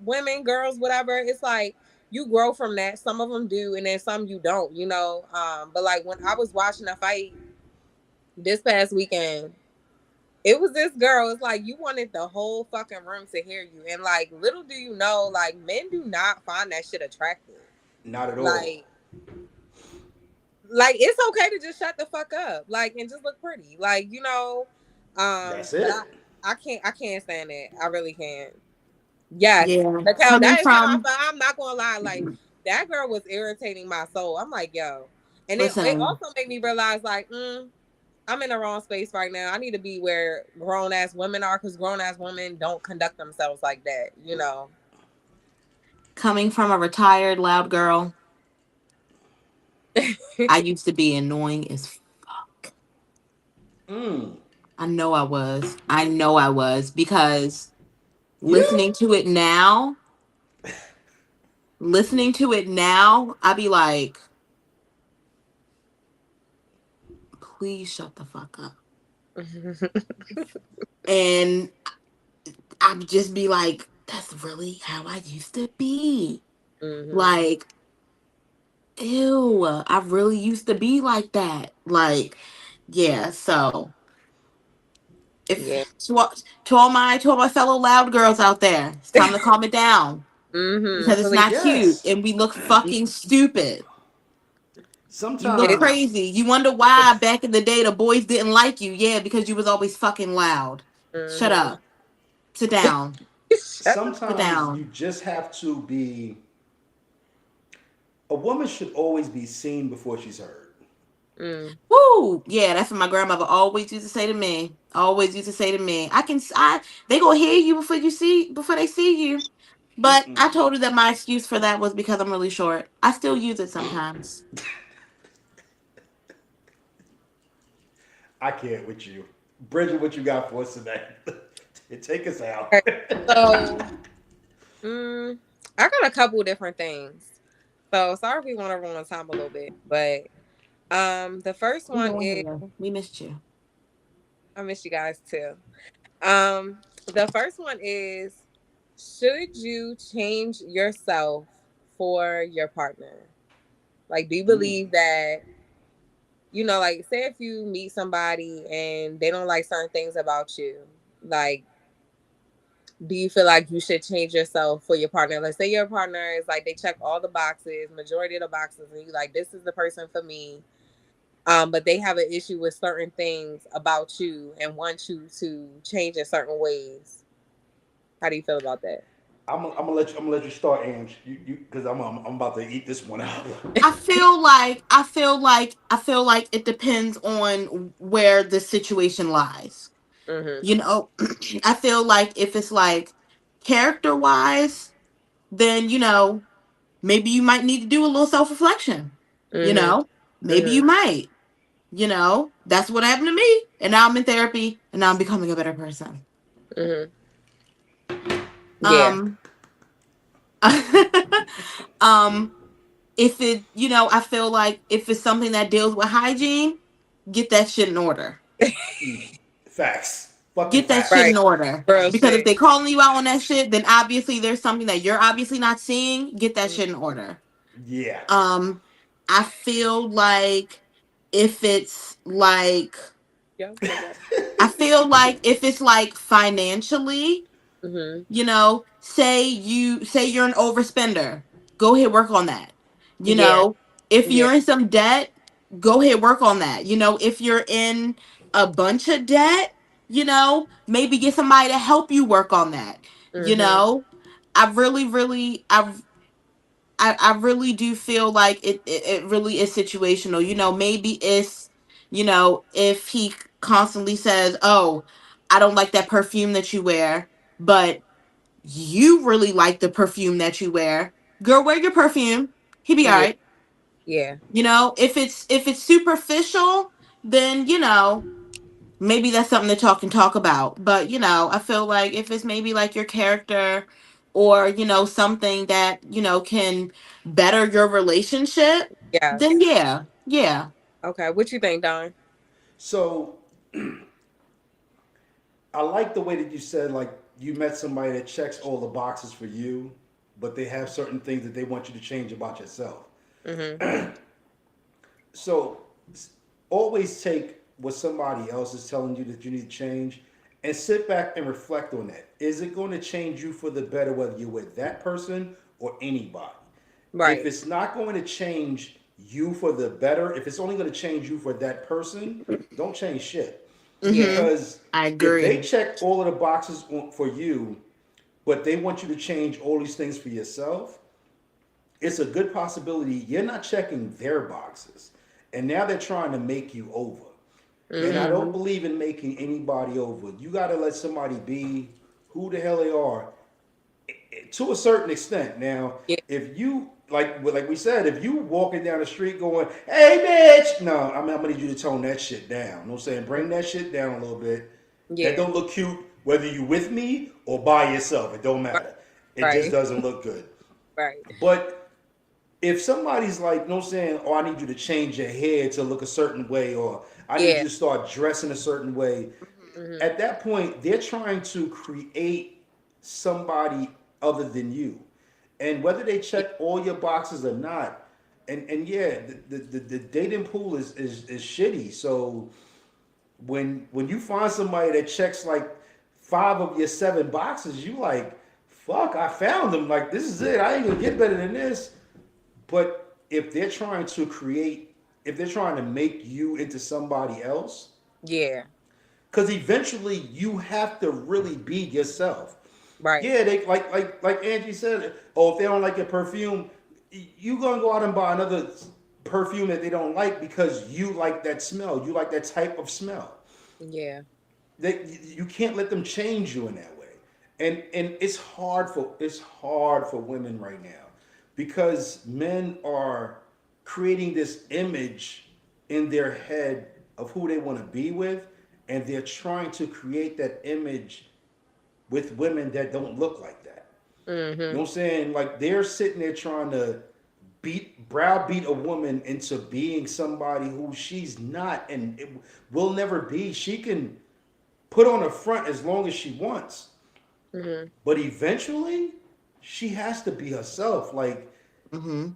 women, girls, whatever, it's like you grow from that. Some of them do, and then some you don't. But like when I was watching a fight this past weekend, it was this girl. It's like you wanted the whole fucking room to hear you, and like little do you know, like men do not find that shit attractive. Not at all. Like, it's okay to just shut the fuck up, like, and just look pretty, like That's But it. I can't stand it. I really can't. Yes, yeah, because coming that is how I from, felt. I'm not gonna lie. Like that girl was irritating my soul. I'm like, yo, and it listen, also made me realize, like, I'm in the wrong space right now. I need to be where grown ass women are, because grown ass women don't conduct themselves like that. coming from a retired loud girl, I used to be annoying as Mm. I know I was. I know I was because You? listening to it now, I be like, please shut the fuck up. And I'd just be like, that's really how I used to be. hmm Like, ew, I really used to be like that. Like, yeah, so Yeah. if to all my fellow loud girls out there, it's time to calm it down because it's Please. not cute Yes. and we look fucking stupid. You look It, Sometimes. crazy. You wonder why back in the day the boys didn't like you. Yeah, because you was always fucking loud. Shut hmm up. Sit down. Shut the Sit Sometimes you down. just have to be. A woman should always be seen before she's heard. mm. Woo! Yeah, that's what my grandmother always used to say to me. Always used to say to me. They gonna hear you before they see you. But I Mm-mm. told her that my excuse for that was because I'm really short. I still use it sometimes. I can't with you. Bridget, what you got for us today? Take us out. Okay, so mm, I got a couple different things. So sorry if we want to run on time a little bit, but the first You one know is here. We missed you. I miss you guys too. The first one is, should you change yourself for your partner? Like, do you Mm. believe that, like, say if you meet somebody and they don't like certain things about you, like, do you feel like you should change yourself for your partner? Let's say your partner is like, they check all the boxes, majority of the boxes, and you like, this is the person for me. But they have an issue with certain things about you and want you to change in certain ways. How do you feel about that? I'm gonna let you start, Ames. You, because I'm about to eat this one out. I feel like it depends on where the situation lies. Mhm. You know, I feel like if it's like character wise, then maybe you might need to do a little self reflection. You Mhm. know, maybe you Mhm. might. That's what happened to me, and now I'm in therapy, and now I'm becoming a better person. Mhm. Yeah. Um, um, if I feel like if it's something that deals with hygiene, get that shit in order. Mm. Facts. Fucking Get that shit facts. Right. in order. Real Because if shit. they calling you out on that shit, then obviously there's something that you're obviously not seeing. Get that Mhm. shit in order. Yeah. Um, I feel like if it's like Yeah. Say that. if it's like financially, Mhm. say you're an overspender, go ahead work on that. You Yeah. know, if Yeah. you're in some debt, go ahead work on that. If you're in a bunch of debt, maybe get somebody to help you work on that. You Mhm. know, I really, really, I really do feel like it really is situational. Maybe if he constantly says, "Oh, I don't like that perfume that you wear," but you really like the perfume that you wear, girl, wear your perfume. He be all Yeah. right. Yeah. You know, if it's superficial, then maybe that's something to talk about. But I feel like if it's maybe like your character, or something that can better your relationship, then Yes. yeah, yeah. Okay. What you think, Don? So I like the way that you said, like, you met somebody that checks all the boxes for you, but they have certain things that they want you to change about yourself. Mm-hmm. So always take what somebody else is telling you that you need to change and sit back and reflect on that. Is it going to change you for the better, whether you're with that person or anybody? If Right. it's not going to change you for the better, if it's only going to change you for that person, don't change shit. Yeah. Mm-hmm. Because I if they agree. check all of the boxes for you, but they want you to change all these things for yourself, it's a good possibility you're not checking their boxes. And now they're trying to make you over. And I Mm-hmm. don't Mm-hmm. believe in making anybody over. You got to let somebody be who the hell they are to a certain extent. Now, Yeah. if you like we said, if you walking down the street going, "Hey, bitch," no, I'm gonna need you to tone that shit down. You know what I'm saying? Bring that shit down a little bit. That Yeah. don't look cute, whether you with me or by yourself. It don't matter. It just Right. doesn't look good. Right. But if somebody's like, you know what I'm saying, oh, I need you to change your hair to look a certain way, or I need Yeah. you to start dressing a certain way, Mm-hmm. at that point, they're trying to create somebody other than you. And whether they Yeah. check all your boxes or not, and yeah, the dating pool is shitty. So when you find somebody that checks like 5 of your 7 boxes, you like, fuck, I found them. Like, this is it. I ain't gonna get better than this. But if they're trying to make you into somebody else, Yeah. because eventually you have to really be yourself. Right. Yeah, they like Angie said. Oh, if they don't like your perfume, you gonna go out and buy another perfume that they don't like because you like that smell. You like that type of smell. Yeah. You can't let them change you in that way. And it's hard for women right now because men are creating this image in their head of who they want to be with, and they're trying to create that image with women that don't look like that. You know Mm-hmm. what I'm saying? Like, they're sitting there trying to browbeat a woman into being somebody who she's not and it will never be. She can put on a front as long as she wants, Mm-hmm. but eventually she has to be herself. Like, Mm-hmm.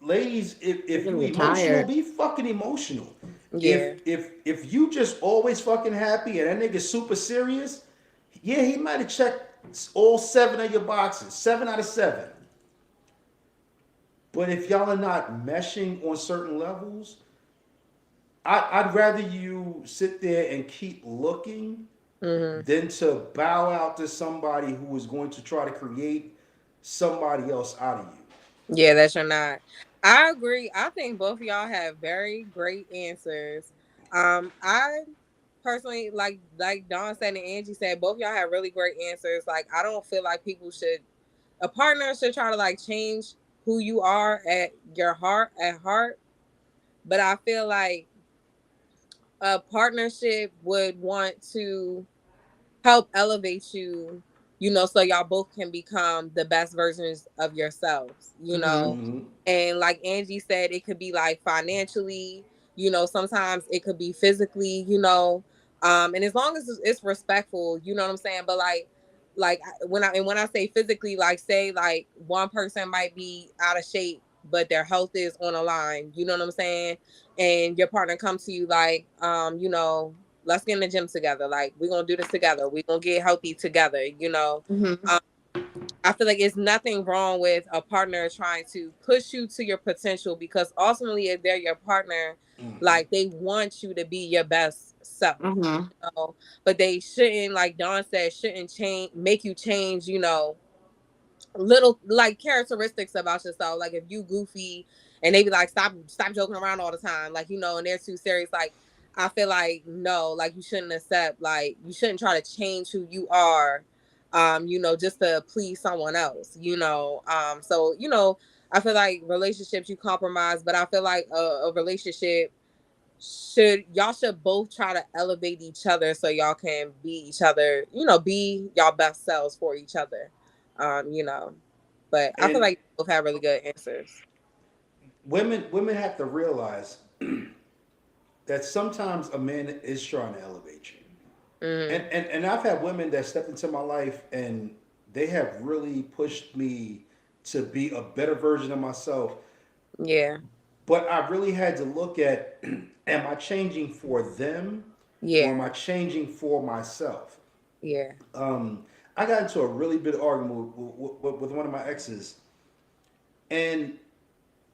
ladies, You're if gonna you get emotional, tired. be fucking emotional. Yeah. If you just always fucking happy and that nigga super serious, yeah, he might have checked all 7 of your boxes, 7 out of 7. But if y'all are not meshing on certain levels, I'd rather you sit there and keep looking Mm-hmm. than to bow out to somebody who is going to try to create somebody else out of you. Yeah, that you're not. I agree. I think both of y'all have very great answers. I personally like Dawn said and Angie said, both of y'all have really great answers. Like, I don't feel like people should a partner should try to like change who you are at heart. But I feel like a partnership would want to help elevate you, so y'all both can become the best versions of yourselves. Mm-hmm. Mm-hmm. And like Angie said, it could be like financially, sometimes it could be physically. And as long as it's respectful, you know what I'm saying? But when I say physically, like, say like one person might be out of shape, but their health is on the line, you know what I'm saying? And your partner comes to you like, let's get in the gym together. Like, we're gonna do this together. We're gonna get healthy together. Mm-hmm. Um, I feel like it's nothing wrong with a partner trying to push you to your potential, because ultimately, if they're your partner, Mm-hmm. like, they want you to be your best self. Mm-hmm. But they shouldn't, like Dawn said, shouldn't make you change, little like characteristics about yourself. Like, if you goofy and they be like, stop joking around all the time, and they're too serious. Like, I feel like, no, like, you shouldn't try to change who you are, just to please someone else, so, I feel like relationships you compromise, but I feel like a relationship should both try to elevate each other so y'all can be each other, be y'all best selves for each other. Um, you know, but I feel And like both have really good answers. women have to realize that sometimes a man is trying to elevate you. Hmm. And I've had women that stepped into my life and they have really pushed me to be a better version of myself. Yeah. But I really had to look at, am I changing for them or am Yeah. I changing for myself? Yeah. Um, I got into a really big argument with one of my exes, and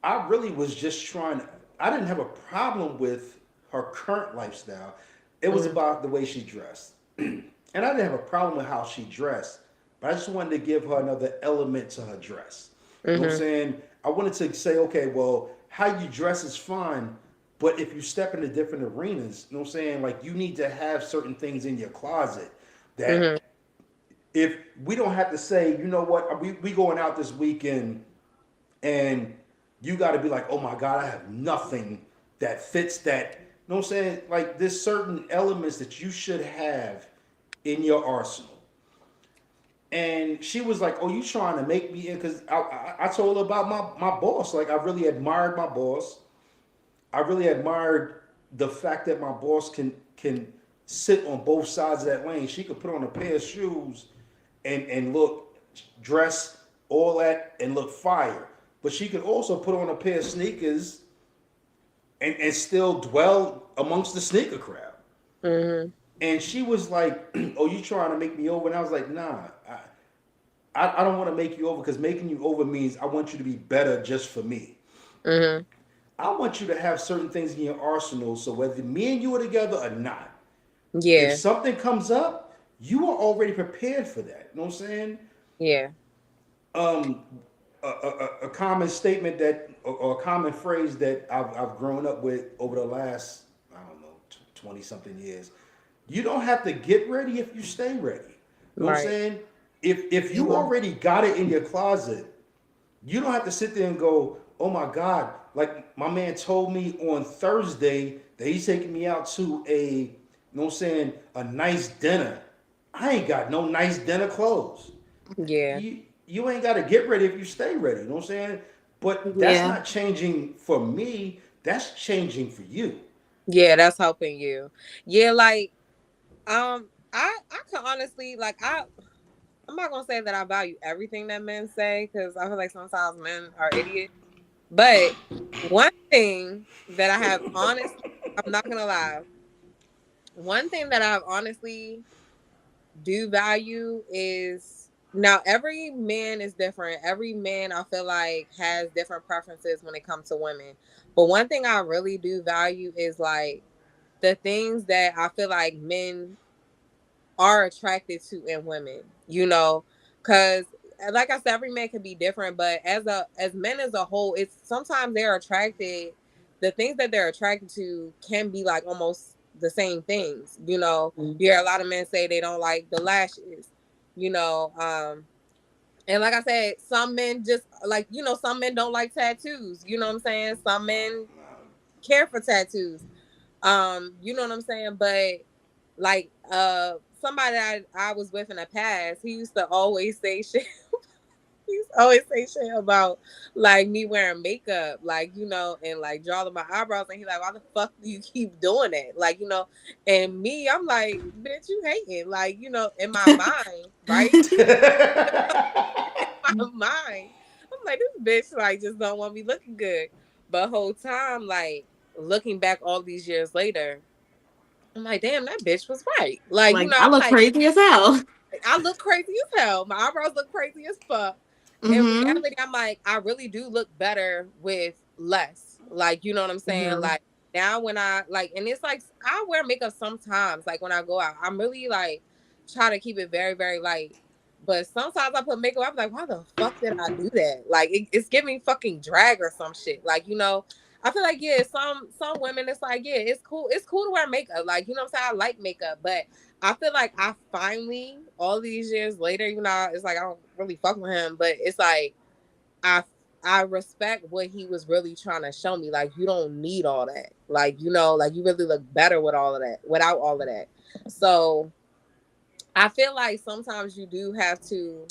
I really was just trying. I didn't have a problem with her current lifestyle. It was Hmm. about the way she dressed, and I didn't have a problem with how she dressed. But I just wanted to give her another element to her dress. You know what I'm Hmm. saying? I wanted to say, okay, well, how you dress is fine, but if you step into different arenas, you know what I'm saying? Like you need to have certain things in your closet that Hmm. if we don't have to say, you know what, we going out this weekend and you got to be like, oh my God, I have nothing that fits that. You know what I'm saying? Like there's certain elements that you should have in your arsenal. And she was like, oh, you trying to make me in? Because I told her about my boss. Like I really admired my boss. I really admired the fact that my boss can sit on both sides of that lane. She could put on a pair of shoes and look, dress, all that, and look fire. But she could also put on a pair of sneakers and still dwell amongst the sneaker crowd. Hmm. And she was like, "Oh, you trying to make me over?" And I was like, "Nah, I don't want to make you over because making you over means I want you to be better just for me. Hmm. I want you to have certain things in your arsenal so whether me and you are together or not, if Yeah. something comes up, you are already prepared for that." You know what I'm saying? Yeah. Um, a common statement that, or a common phrase that I've grown up with over the last, I don't know, 20 something years. You don't have to get ready if you stay ready. You know what I'm Right. saying? If you Mhm. already got it in your closet, you don't have to sit there and go, oh my God, like my man told me on Thursday that he's taking me out to you know what I'm saying, a nice dinner. I ain't got no nice dinner clothes. Yeah. You ain't got to get ready if you stay ready. You know what I'm saying? But that's Yeah. not changing for me. That's changing for you. Yeah. That's helping you. Yeah. Like, I can honestly, like, I'm not gonna say that I value everything that men say because I feel like sometimes men are idiots. But one thing that I have honestly, I'm not gonna lie, one thing that I've honestly do value is, now every man is different. Every man I feel like has different preferences when it comes to women. But one thing I really do value is like the things that I feel like men are attracted to in women, because like I said, every man can be different, but as men as a whole, it's sometimes they're attracted, the things that they're attracted to can be like almost the same things. You hear a lot of men say they don't like the lashes, you know and like I said, some men just like, some men don't like tattoos, you know what I'm saying, some men care for tattoos. You know what I'm saying? But like somebody I was with in the past, he used to always say shit. He used to always say shit about like me wearing makeup, like, and like drawing my eyebrows, and he like, why the fuck do you keep doing that? Like, and me, I'm like, bitch, you hating. Like, in my mind, right? In my mind. I'm like, this bitch like just don't want me looking good. But whole time, like looking back all these years later, I'm like, damn, that bitch was right. Like, Like I I'm look like, crazy as hell. I look crazy as hell. My eyebrows look crazy as fuck. In Mhm. reality, I'm like, I really do look better with less. Like, you know what I'm saying? Mhm. Like now when I like, and it's like I wear makeup sometimes, like when I go out. I'm really like try to keep it very, very light. But sometimes I put makeup, I'm like, why the fuck did I do that? Like it's giving fucking drag or some shit. Like, I feel like yeah, some women it's like yeah, it's cool to wear makeup. Like you know what I'm saying, I like makeup, but I feel like I finally all these years later, you know, it's like I don't really fuck with him, but it's like I I respect what he was really trying to show me. Like you don't need all that. Like you know, like you really look better with all of that, without all of that. So I feel like sometimes you do have to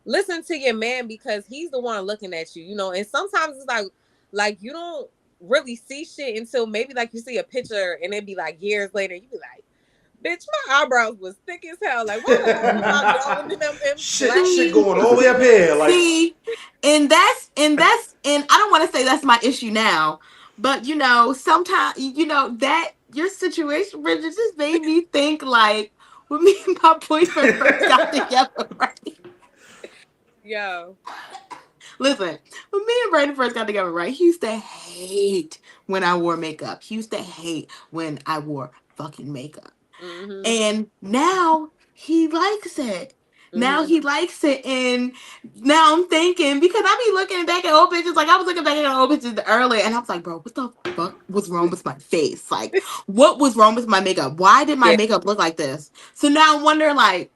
listen to your man because he's the one looking at you, you know. And sometimes it's like you don't really see shit until maybe like you see a picture and it be like years later. You be like, bitch, my eyebrows was thick as hell. Like, why the fuck was I drawing them in black? Shit going all the way up here. Like, See, and I don't want to say that's my issue now, but you know, sometimes you know that your situation, Bridget, just made me think like when me and my boyfriend first got together, right? Yo, Listen, when me and Brandon first got together, right? He used to hate when I wore makeup. He used to hate when I wore fucking makeup. mm-hmm, And now he likes it. Now mm-hmm. he likes it, and now I'm thinking because I be looking back at old pictures, like I was looking back at old pictures earlier, and I was like, bro, what the fuck was wrong with my face? Like, what was wrong with my makeup? Why did my Yeah, makeup look like this? So now I'm wondering, like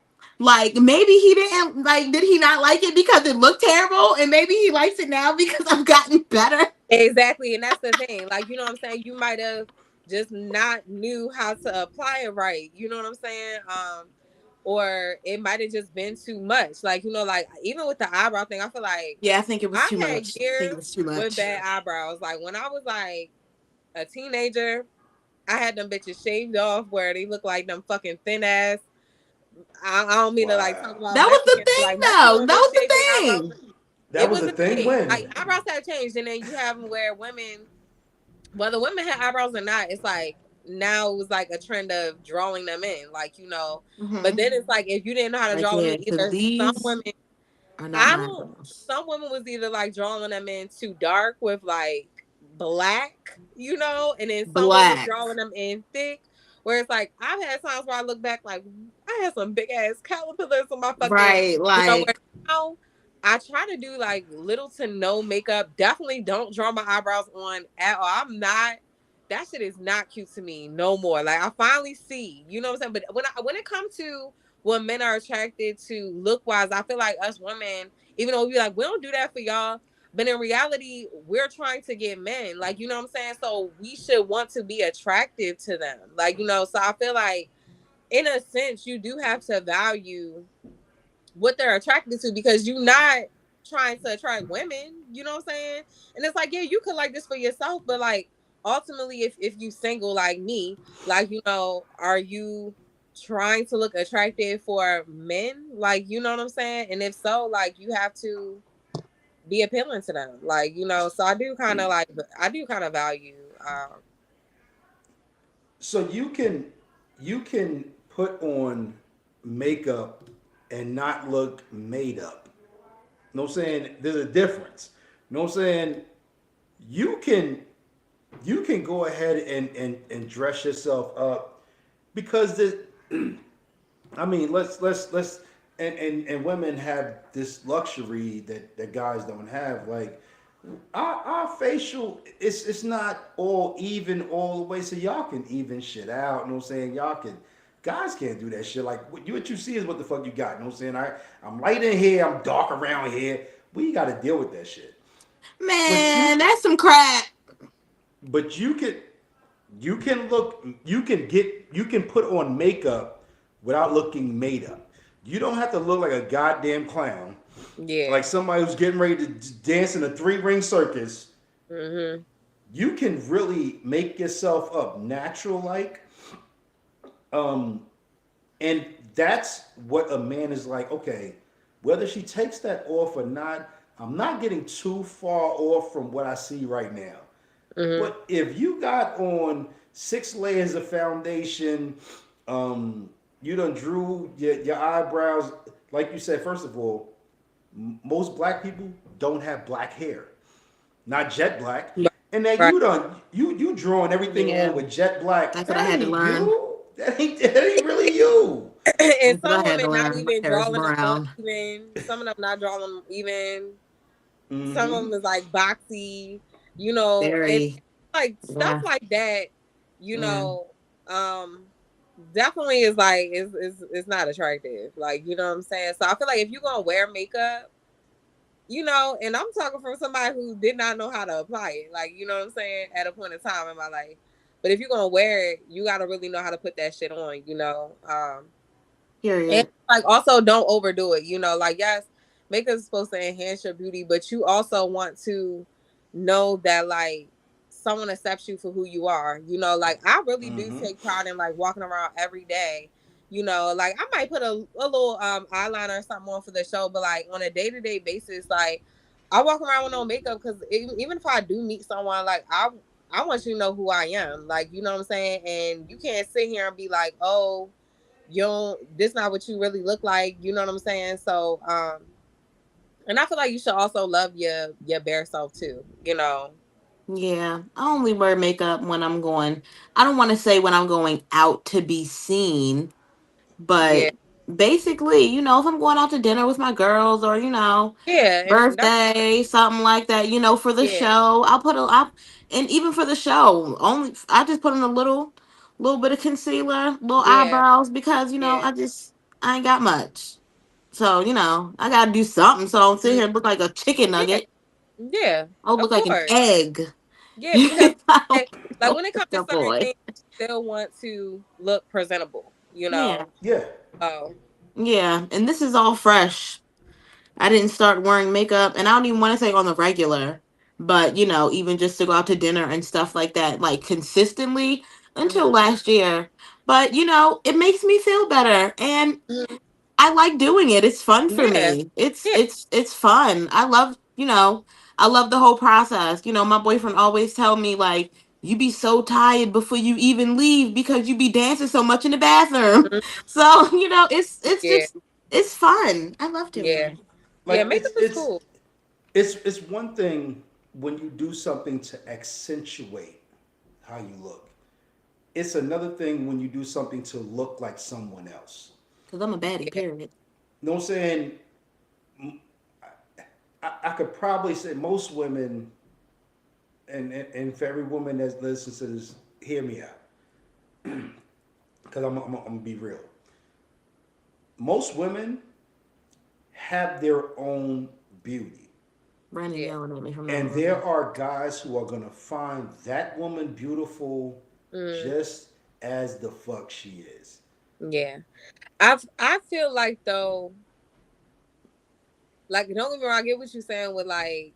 maybe he didn't like, did he not like it because it looked terrible, and maybe he likes it now because I've gotten better. exactly. And that's the thing. Like, you know what I'm saying? You might have just not knew how to apply it right. You know what I'm saying? Or it might have just been too much. Like, you know, like even with the eyebrow thing, I feel like Yeah, I think it was I too had much. I think it years was too with much. bad eyebrows. Like when I was like a teenager, I had them bitches shaved off where they look like them fucking thin ass. I don't mean to like talk wow. about That was the Mexicans, but thing, like Mexican though. That women was shave their the eyebrows. thing. That It was was a a thing thing. when. Like eyebrows have changed, and then you have them where women, whether women have eyebrows or not, it's like now it was like a trend of drawing them in, like you know. But Hmm. then it's like if you didn't know how to Like, draw them yeah, in, because either some these women, are not I my don't. eyebrows. Some women was either like drawing them in too dark with like black, you know, and then some women was Black. drawing them in thick. Where it's like I've had times where I look back like I had some big ass caterpillars on my fucking, Right. you know, where Like, now I try to do like little to no makeup. Definitely don't draw my eyebrows on at all. I'm not. That shit is not cute to me no more. Like I finally see, you know what I'm saying. But when it comes to what men are attracted to look wise, I feel like us women, even though we like we don't do that for y'all, but in reality, we're trying to get men. Like you know what I'm saying. So we should want to be attractive to them. Like you know. So I feel like in a sense, you do have to value what they're attracted to because you're not trying to attract women, you know what I'm saying? And it's like, yeah, you could like this for yourself, but like ultimately if you single like me, like you know, are you trying to look attractive for men? Like, you know what I'm saying? And if so, like you have to be appealing to them. Like, you know, so I do kind of value So you can put on makeup and not look made up. You know what I'm saying? There's a difference. You know what I'm saying? You can you can go ahead and dress yourself up because the I mean let's and women have this luxury that guys don't have. Like our facial it's not all even all the way, so y'all can even shit out. You know what I'm saying? Y'all can guys can't do that shit. Like what you see is what the fuck you got. You know what I'm saying? I'm light in here, I'm dark around here. We gotta deal with that shit. But man, that's some crap. you can you can put on makeup without looking made up. You don't have to look like a goddamn clown, yeah. like somebody who's getting ready to dance in a three-ring circus. Mhm. You can really make yourself up natural like, um and that's what a man is like. Okay, whether she takes that off or not, I'm not getting too far off from what I see right now. Mhm. But if you got on 6 layers of foundation, you done drew your eyebrows, like you said. First of all, most black people don't have black hair, not jet black. And then Right. you drawing everything Yeah. on with jet black. That's what I That had to ain't learn. you. That ain't really you. And That's what some I had women to not learn. My even hair is drawing them on brown. even. Some of them not drawing them even. Some of Mm-hmm. them is like boxy, you know. And Very. like stuff Yeah. like that, you Yeah. know, um, definitely is like is not attractive. Like, you know what I'm saying? So I feel like if you're gonna wear makeup, you know, and I'm talking from somebody who did not know how to apply it, like, you know what I'm saying, at a point in time in my life. But if you're gonna wear it, you gotta really know how to put that shit on, you know. And Period. like also don't overdo it, you know, like yes, makeup is supposed to enhance your beauty, but you also want to know that like someone accepts you for who you are. You know, like I really do Mm-hmm. take pride in like walking around every day. You know, like I might put a little eyeliner or something on for the show, but like on a day-to-day basis, like I walk around with no makeup because even if I do meet someone, like I want you to know who I am. Like, you know what I'm saying? And you can't sit here and be like, oh, you don't, this not what you really look like, you know what I'm saying? So and I feel like you should also love your bare self too, you know. Yeah. I only wear makeup when I'm going, I don't want to say when I'm going out to be seen, Yeah, but basically, if I'm going out to dinner with my girls or, yeah, and that's birthday, something like that, for the yeah, show, and even for the show, only I just put in a little bit of concealer, little yeah, eyebrows because, yeah, I ain't got much. So, I gotta do something so I don't sit mm, here and look like a chicken yeah, nugget. yeah, I look of like an course, egg. yeah, because I don't like look when it like comes to a certain boy. things, you still want to look presentable, you Yeah. know. Yeah. Oh, Yeah. And this is all fresh. I didn't start wearing makeup, and I don't even want to say on the regular, but even just to go out to dinner and stuff like that, like consistently until mm-hmm, last year. But it makes me feel better, and hmm, I like doing it. It's fun for yeah, me. It's yeah, it's it's fun. I love the whole process. My boyfriend always tell me like you be so tired before you even leave because you be dancing so much in the bathroom. mhm, So, it's yeah, just it's fun. I love doing yeah, it. yeah. Like Makeup is cool. it's one thing when you do something to accentuate how you look. It's another thing when you do something to look like someone else. Cause I'm a baddie, Yeah, period. You know what I'm saying? I could probably say most women, and for every woman that listens to this, hear me out. Because I'm gonna be real. Most women have their own beauty. Brandon yeah, yelling at me from the And other there room. are guys who are going to find that woman beautiful mm, just as the fuck she is. yeah. I feel like though, like don't get me wrong, I get what you're saying with like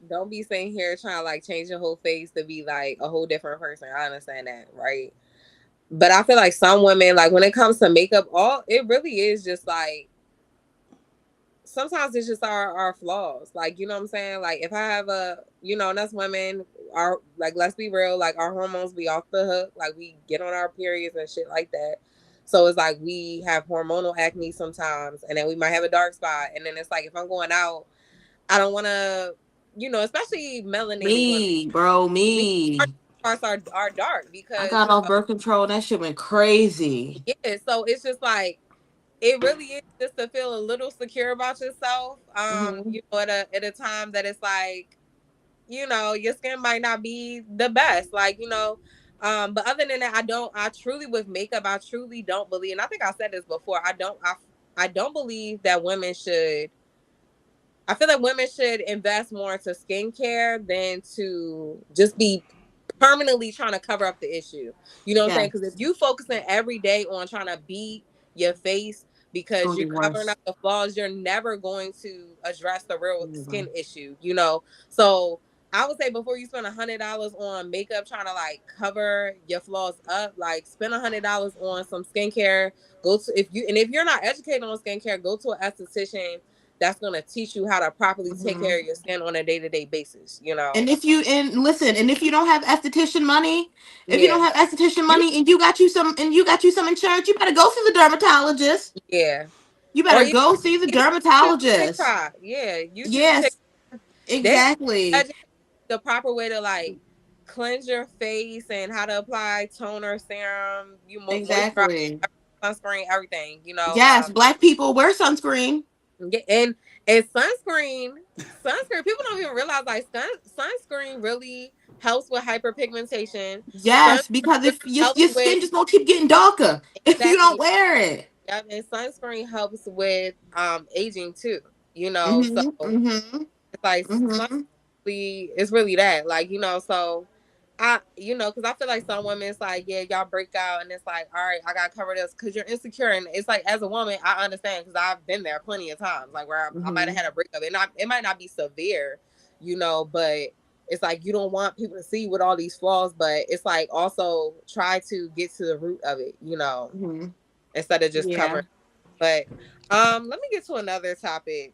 don't be sitting here trying to like change your whole face to be like a whole different person. I understand that, right? But I feel like some women, like when it comes to makeup, all it really is just like sometimes it's just our flaws. Like, you know what I'm saying? Like if I have a you know, and us women are like let's be real, like our hormones be off the hook. Like we get on our periods and shit like that. So it's like we have hormonal acne sometimes and then we might have a dark spot. And then it's like if I'm going out, I don't wanna, you know, especially melanated women. Me, bro, We our me. parts are dark I because got off birth control and that shit went crazy. yeah, so it's just like it really is just to feel a little secure about yourself. Hmm. You know, at a time that it's like, you know, your skin might not be the best. Like, you know, but other than that, I truly with makeup, I truly don't believe, and I think I said this before, I don't believe that women should I feel like women should invest more into skincare than to just be permanently trying to cover up the issue. You know what I'm saying? Because if Yes. you focusing every day on trying to beat your face It's because gonna you're get covering up worse. the flaws, you're never going to address the real skin Never. issue. You know, so I would say before you spend $100 on makeup trying to like cover your flaws up, like spend $100 on some skincare. Go to if you're not educated on skincare, go to an esthetician that's going to teach you how to properly take Hmm. care of your skin on a day-to-day basis, you know. And listen, and if you don't have esthetician money, if you Yeah. don't have esthetician You money and you got you some insurance, you better go see the dermatologist. yeah. You Or better go see the even dermatologist. TikTok. Yeah, YouTube and TikTok. Yes, They exactly. educate the proper way to like cleanse your face and how to apply toner, serum, you moisturize, Exactly. sunscreen, everything, you know. Yes, black people wear sunscreen. Yeah, and And sunscreen, people don't even realize like sunscreen really helps with hyperpigmentation. Yes, Sunscreen because really if your helps with skin just gonna keep getting darker if you don't exactly. wear it. Yep, and sunscreen helps with aging too. So Mhm. Mhm. it's like Mhm. it's really that. Like, so because I feel like some women, it's like, yeah, y'all break out, and it's like, all right, I gotta cover this because you're insecure, and it's like, as a woman, I understand because I've been there plenty of times, like where I might have Mhm. had a breakup, and it might not be severe, but it's like you don't want people to see with all these flaws, but it's like also try to get to the root of it, Mhm. instead of just Yeah. covering. But let me get to another topic.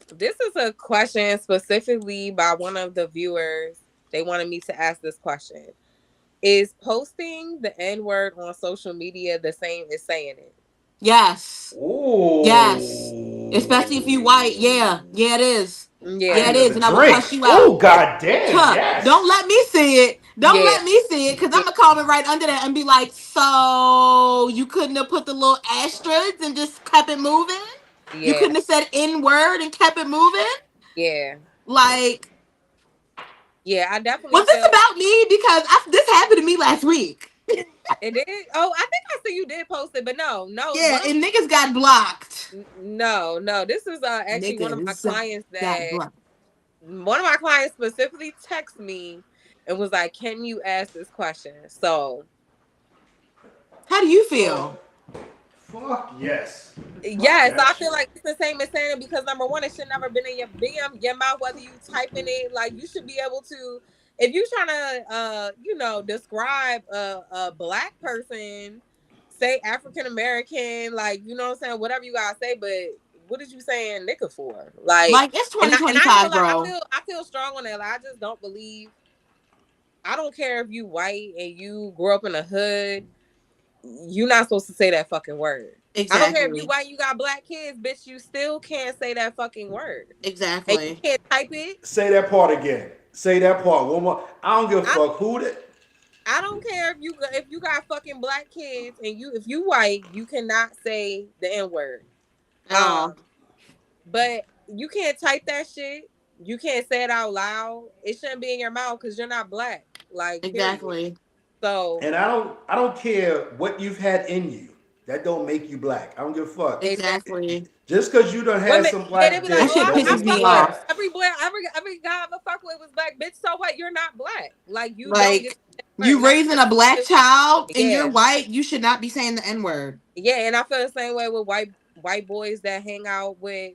This is a question specifically by one of the viewers. They wanted me to ask this question. Is posting the N word on social media the same as saying it? Yes. Yes. Especially if you white. Yeah. Ooh. Yeah, it is. I Yeah, Yeah. it need is. another And I will drink. cuss you out. Oh, god damn, Huh. Don't yes. let me see it. Don't Yeah. let me see it. Cause I'm Yeah. gonna comment right under that and be like, so you couldn't have put the little asterisks and just kept it moving? You Yeah. couldn't have said N word and kept it moving? Yeah. Like, Yeah. I definitely was this feel about me? Because this happened to me last week. it did. Oh, I think I see you did post it, but no, no. Yeah, and niggas got blocked. No. This is actually Niggas got blocked. one of my clients specifically texted me and was like, "Can you ask this question?" So How do you So, feel? fuck yes. Fuck yes, that I feel shit. like it's the same as saying it because number one, it should never been in your your mouth, whether you typing it. Like you should be able to, if you trying to, describe a black person, say African American, like what I'm saying, whatever you gotta say. But what did you saying nigga for? Like, Like, it's and I ain't gonna 2025, lie, bro. I feel strong on that. Like, I just don't believe. I don't care if you white and you grew up in a hood, you're not supposed to say that fucking word. I don't care if you Exactly. white, you got black kids, bitch. You still can't say that fucking word, and you Exactly. can't type it. Say that part again. Say that part one more. I don't give a I fuck who that. I don't care if you got fucking black kids and if you white, you cannot say the N word. At all. But you can't type that shit. You can't say it out loud. It shouldn't be in your mouth because you're not black. Like period. Exactly. So And I don't care what you've had in you. That don't make you black. I don't give a fuck. exactly. Exactly. Just because you done had Women, some yeah, they black be like, That "Oh, dick shit I, don't I pisses make you me fuck with off. black. every boy, every guy I fuck with was black, bitch. So what? You're not black. Like you don't get Like, that word. you raising a black child and you're Yeah, white, you should not be saying the N word yeah, and I feel the same way with white boys that hang out with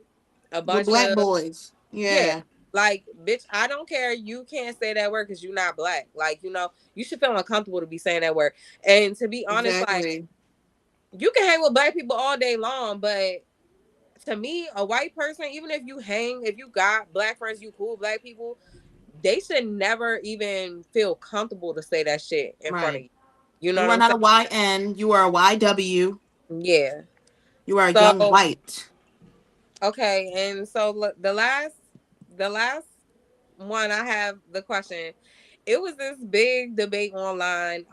a with bunch black of boys. yeah. Yeah, Like, bitch, I don't care. You can't say that word because you're not black. Like, you should feel uncomfortable to be saying that word. And to be honest, like, exactly. you can hang with black people all day long, but to me, a white person, even if you got black friends, you cool with black people, they should never even feel comfortable to say that shit in front of Right. you. You know You what are I'm not saying? a YN, you are a YW. Yeah. You are a young So white. okay, and so look, the last one I have the question. It was this big debate online.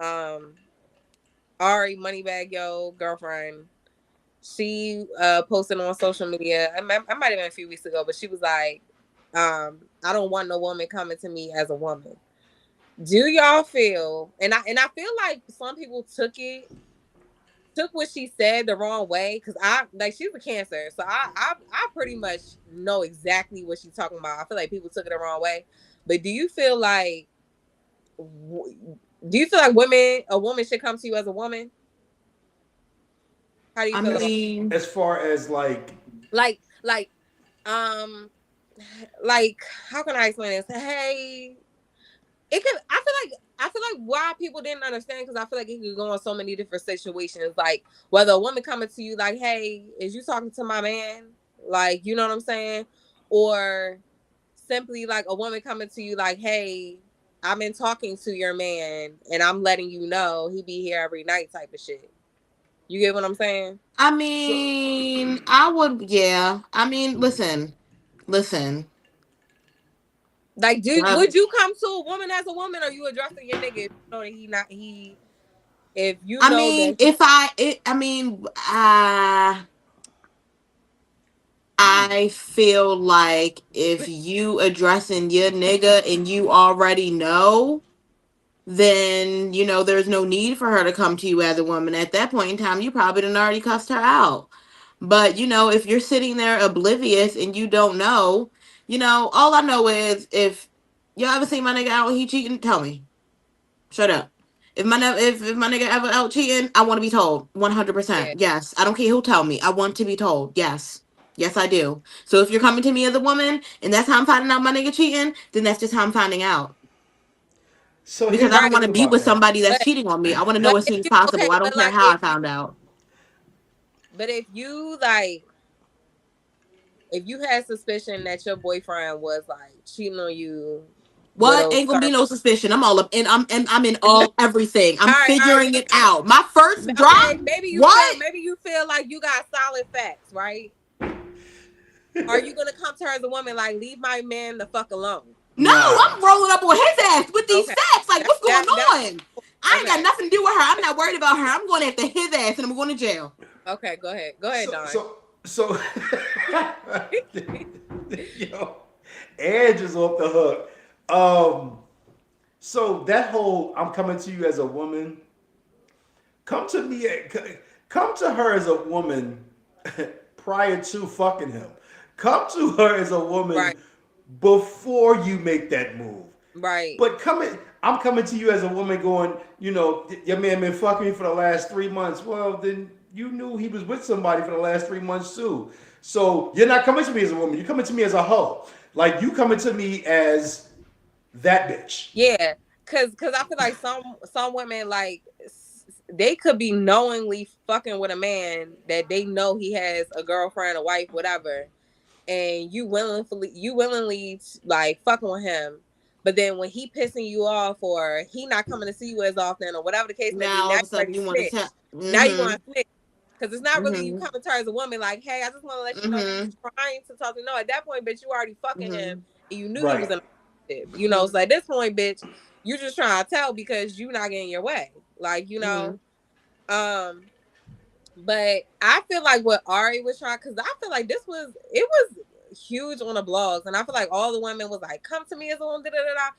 Ari Moneybag Yo girlfriend. She posted on social media. I might have been a few weeks ago, but she was like, I don't want no woman coming to me as a woman. Do y'all feel and I feel like some people took what she said the wrong way because I like she's a Cancer, so I pretty much know exactly what she's talking about. I feel like people took it the wrong way, but do you feel like a woman should come to you as a woman? How do you I feel about mean, As far as like, like um like how can I explain this? Hey, it could. I feel like why people didn't understand because I feel like it could go in so many different situations. Like whether a woman coming to you like, "Hey, is you talking to my man?" Like you know what I'm saying, or simply like a woman coming to you like, "Hey, I've been talking to your man and I'm letting you know he be here every night," type of shit. You get what I'm saying? so I would, yeah. I mean, listen. Like, Uh, would you come to a woman as a woman, or you addressing your nigga if you know that if you I know mean, that he I mean, I feel like if you addressing your nigga and you already know, then there's no need for her to come to you as a woman. At that point in time, you probably done already cussed her out. But if you're sitting there oblivious and you don't know, all I know is if y'all ever seen my nigga out and he cheating, tell me. Shut up. If my nigga ever out cheating, I want to be told. Yeah. 100%. Yes. I don't care who tell me. I want to be told. Yes. Yes, I do. So if you're coming to me as a woman and that's how I'm finding out my nigga cheating, then that's just how I'm finding out. So Because here's I the don't Right. want thing to be about with that. somebody that's But cheating on me. I want to know but as if soon as you okay, possible. I don't but care like how I found out. if you like if you had suspicion that your boyfriend was like cheating on you with What? a Ain't gonna be certain no suspicion. I'm all up and I'm in no, all everything. I'm all right, figuring it out. My first drop? okay, What? maybe you feel like you got solid facts, right? Are you gonna come to her as a woman like leave my man the fuck alone? No, Nah. I'm rolling up on his ass with these Okay. facts. Like, what's going That on? I ain't got okay. nothing to do with her. I'm not worried about her. I'm going after his ass and I'm going to jail. Okay, go ahead. Go ahead, So Don. so so yo, Edge is off the hook. So that whole I'm coming to you as a woman, come to me, come to her as a woman prior to fucking him. Come to her as a woman Right, before you make that move. right. But I'm coming to you as a woman going, your man been fucking me for the last 3 months. Well, then you knew he was with somebody for the last 3 months too. So you're not coming to me as a woman. You're coming to me as a hoe. Like you coming to me as that bitch. Yeah, cause I feel like some women like they could be knowingly fucking with a man that they know he has a girlfriend, a wife, whatever, and you willingly like fucking with him, but then when he pissing you off or he not coming to see you as often or whatever the case may be, Now, all now of you a sudden, ready you to want to tell. snitch. Now you Mm want to snitch. Because it's not hmm. really you Mm coming to her as a woman like, hey, I just want to let hmm. you know Mm you hmm. was trying to talk to. No, at that point, bitch, you already fucking him Mm and you knew he was Right. in a relationship. So at this point, bitch, you just trying to tell because you not getting your way. Like, hmm. Mm um, but I feel like what Ari was trying, because I feel like it was huge on the blogs, and I feel like all the women was like, "Come to me as a woman." Da, da, da, da.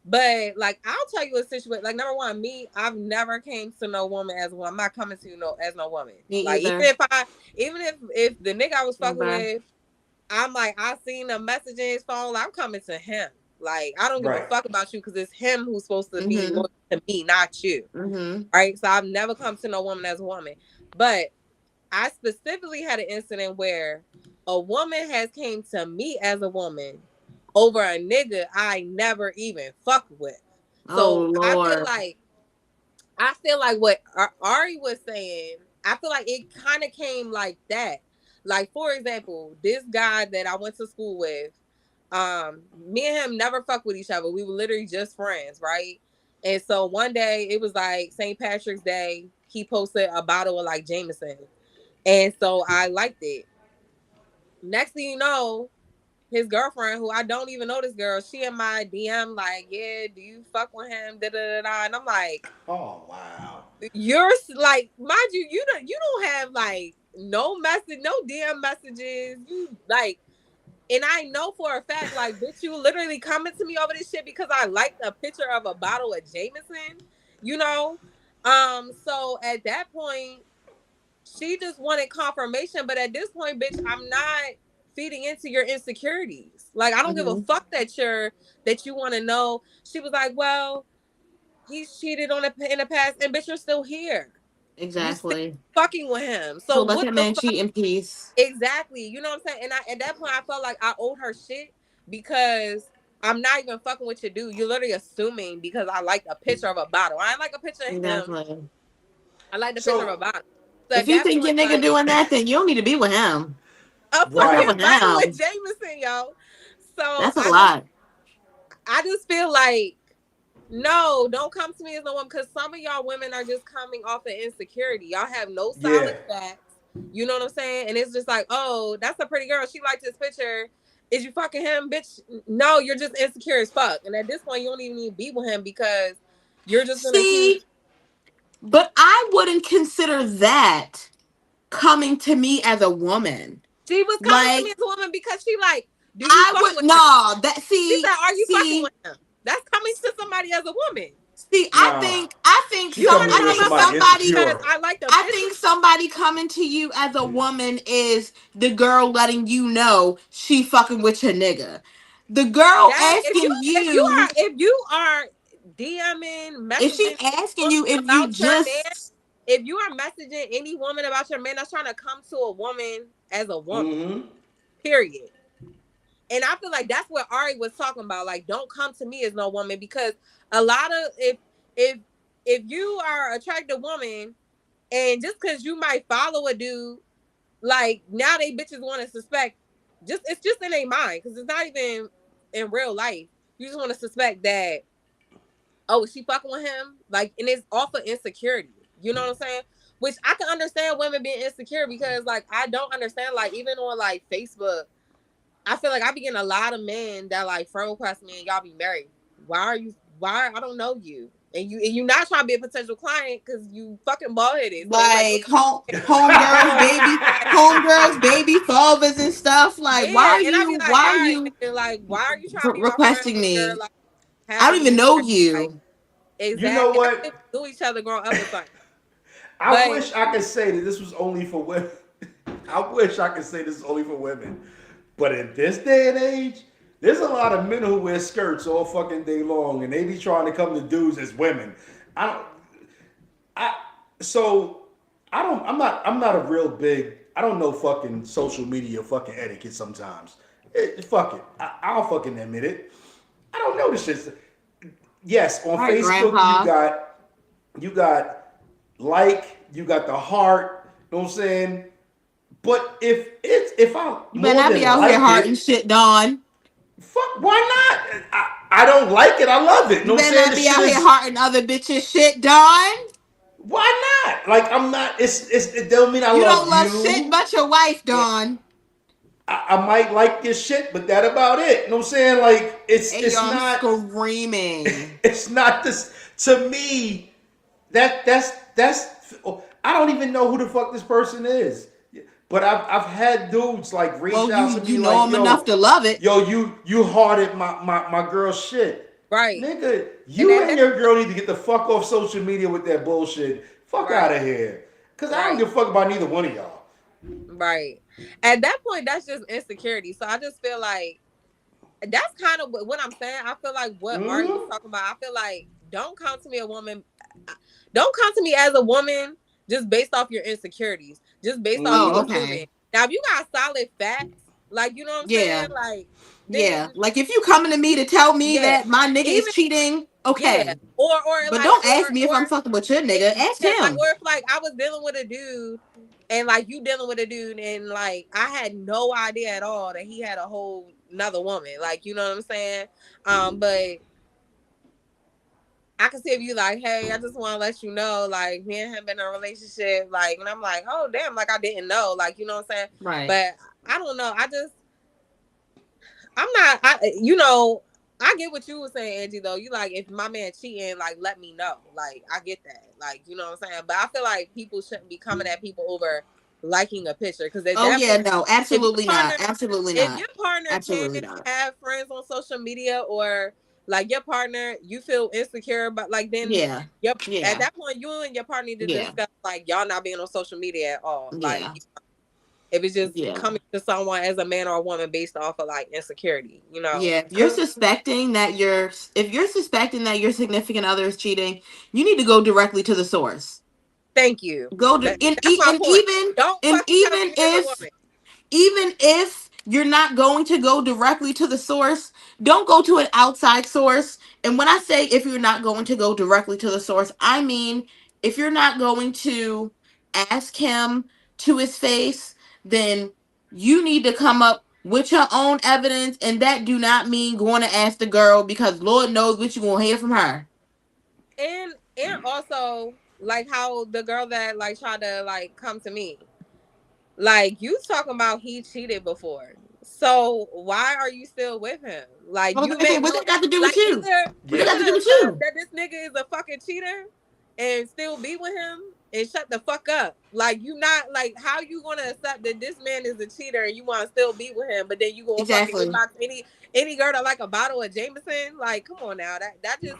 But like, I'll tell you a situation. Like, number one, me, I've never came to no woman as one. I'm not coming to you no as no woman. Me Like, either. even if the nigga I was fucking Bye. with, I'm like, I seen the message in his phone. Like, I'm coming to him. Like, I don't give a Right. fuck about you because it's him who's supposed to be Mm loyal to me, not you. hmm. Mm hmm. Right. So I've never come to no woman as a woman, but I specifically had an incident where a woman has came to me as a woman over a nigga I never even fucked with. Oh, So Lord. I feel like what Ari was saying, I feel like it kind of came like that. Like for example, this guy that I went to school with, me and him never fucked with each other. We were literally just friends, right? And so one day it was like St. Patrick's Day. He posted a bottle of like Jameson. And so I liked it. Next thing you know, his girlfriend, who I don't even know this girl, she in my DM like, yeah, do you fuck with him? Da da da da. And I'm like, Oh wow. you're like, mind you, you don't have like no message, no DM messages. You like, and I know for a fact, like, bitch, you literally coming to me over this shit because I liked a picture of a bottle of Jameson, you know. So at that point, she just wanted confirmation. But at this point, bitch, I'm not feeding into your insecurities. Like, I don't give a Mm fuck that you want to know. She was like, well, he's cheated on in the past, and bitch, you're still here. hmm. You still Exactly. fucking with him. So So let what that the man fuck? cheat in peace. Exactly. You know what I'm saying? And at that point, I felt like I owed her shit because I'm not even fucking with your dude. You're literally assuming because I liked a picture of a bottle. I didn't like a picture of him. Exactly. I like the picture of a So bottle. So If at you that think your point, nigga like, doing that, then you don't need to be with him. a Break up right. fucking with bottle of him. Jameson, yo. So That's a lot. I just feel like no, don't come to me as no woman because some of y'all women are just coming off of insecurity. Y'all have no Yeah. solid facts. You know what I'm saying? And it's just like, oh, that's a pretty girl. She liked this picture. Is you fucking him, bitch? No, you're just insecure as fuck. And at this point, you don't even need to be with him because you're just gonna keep. See, but I wouldn't consider that coming to me as a woman. She was coming to me as a woman because she like, do you I fuck would with him? no. That She see, said, are you fucking see, with him? That's coming to somebody as a woman. see. Nah. I think She You coming want to to know my somebody somebody. because insecure. I like the I picture. think somebody coming to you as a woman is the girl letting you know she fucking with your nigga. The girl That asking if you are DMing, if she messaging asking you if you about your man, just if you are messaging any woman about your man, that's trying to come to a woman as a woman. Mm-hmm. Period. And I feel like that's what Ari was talking about. Like, don't come to me as no woman, because a lot of if you are an attractive woman and just because you might follow a dude, like now they bitches want to suspect, it's just in their mind, because it's not even in real life. You just want to suspect that, oh, is she fucking with him? Like, and it's off of insecurity. You know what I'm saying? Which I can understand women being insecure, because like I don't understand, like even on like Facebook, I feel like I be getting a lot of men that like friend request me and y'all be married. Why I don't know you. And you not trying to be a potential client because you fucking bald headed. So like it's like, homegirls, baby fathers and stuff. Like, yeah, and I be like, all right, nigga, like, why are you trying to be my friend requesting when you're me? like I don't having even these know like you. You know exactly? I think what? we knew each other growing up or something. I But wish I could say that this was only for women. I wish I could say this is only for women. But in this day and age, there's a lot of men who wear skirts all fucking day long, and they be trying to come to dudes as women. I don't. I so I don't. I'm not a real big. I don't know fucking social media fucking etiquette sometimes. Fuck it. I'll fucking admit it. I don't know this shit. Yes, on All right, Facebook Grandpa. you got like, you got the heart, you know what I'm saying? But if I You better more not than be out here like hearting it, shit, Dawn. fuck, why not? I don't like it, I love it. You You know what I'm better saying? not The be shit out here is, hearting other bitches shit, Dawn. why not? Like, I'm not, it don't mean I You don't love love shit you. but your wife, yeah, Dawn. I might like your shit, but that about it. You know what I'm saying? Like, Hey, yo, it's I'm not, screaming. it's not this, to me, that's I don't even know who the fuck this person is. But I've had dudes like reach Well, out to you me know like, him enough yo, to love it. you hearted my girl's shit. right. Nigga, And you at and that your girl need to get the fuck off social media with that bullshit. Fuck out right, of here. Cause I don't right. give a fuck about neither one of y'all. Right. At that point, that's just insecurity. So I just feel like that's kind of what I'm saying. I feel like what Ari was Mm-hmm. talking about. I feel like don't come to me as a woman just based off your insecurities, just based off you Oh, Mm-hmm. assuming. okay. Now, if you got solid facts, like you know what I'm Yeah. saying, like Yeah. then Like if you coming to me to tell me yeah, that my nigga is even cheating, yeah, okay. or But like don't ask me if I'm fucking with your nigga. Ask yeah, like, him. or if like I was dealing with a dude and like you dealing with a dude and like I had no idea at all that he had a whole another woman. Like, you know what I'm saying? But I can see if you like, hey, I just want to let you know, like, me and him been in a relationship, like, and I'm like, oh damn, like I didn't know, like, you know what I'm saying? Right. But I don't know. I'm not. I get what you were saying, Angie. Though you like, if my man cheating, like, let me know. Like, I get that. Like, you know what I'm saying. But I feel like people shouldn't be coming at people over liking a picture, because at Oh that yeah, point, no, if your absolutely partner, not. Absolutely if not. your partner Absolutely can't not. have friends on social media, or like your partner, you feel insecure about, like, then Yeah. at Yeah. that point, you and your partner need to Yeah. discuss like y'all not being on social media at all. Like, Yeah. if it's just Yeah. coming to someone as a man or a woman based off of like insecurity, you know. Yeah, if you're suspecting that your significant other is cheating, you need to go directly to the source. Thank you. Go to That's my point. Don't and fucking come to me as a woman. even if you're not going to go directly to the source, don't go to an outside source. And when I say if you're not going to go directly to the source, I mean if you're not going to ask him to his face, then you need to come up with your own evidence, and that do not mean going to ask the girl, because Lord knows what you're gonna hear from her. And also like how the girl that like tried to like come to me, like you talking about he cheated before. So why are you still with him? Like I was you gonna say, make what no that got to do with like you? either What that Yeah. got to do with accept you? that this nigga is a fucking cheater and still be with him, and shut the fuck up. Like you not like how you gonna accept that this man is a cheater and you want to still be with him, but then you gonna fucking Exactly. inbox any girl that like a bottle of Jameson? Like, come on now, that just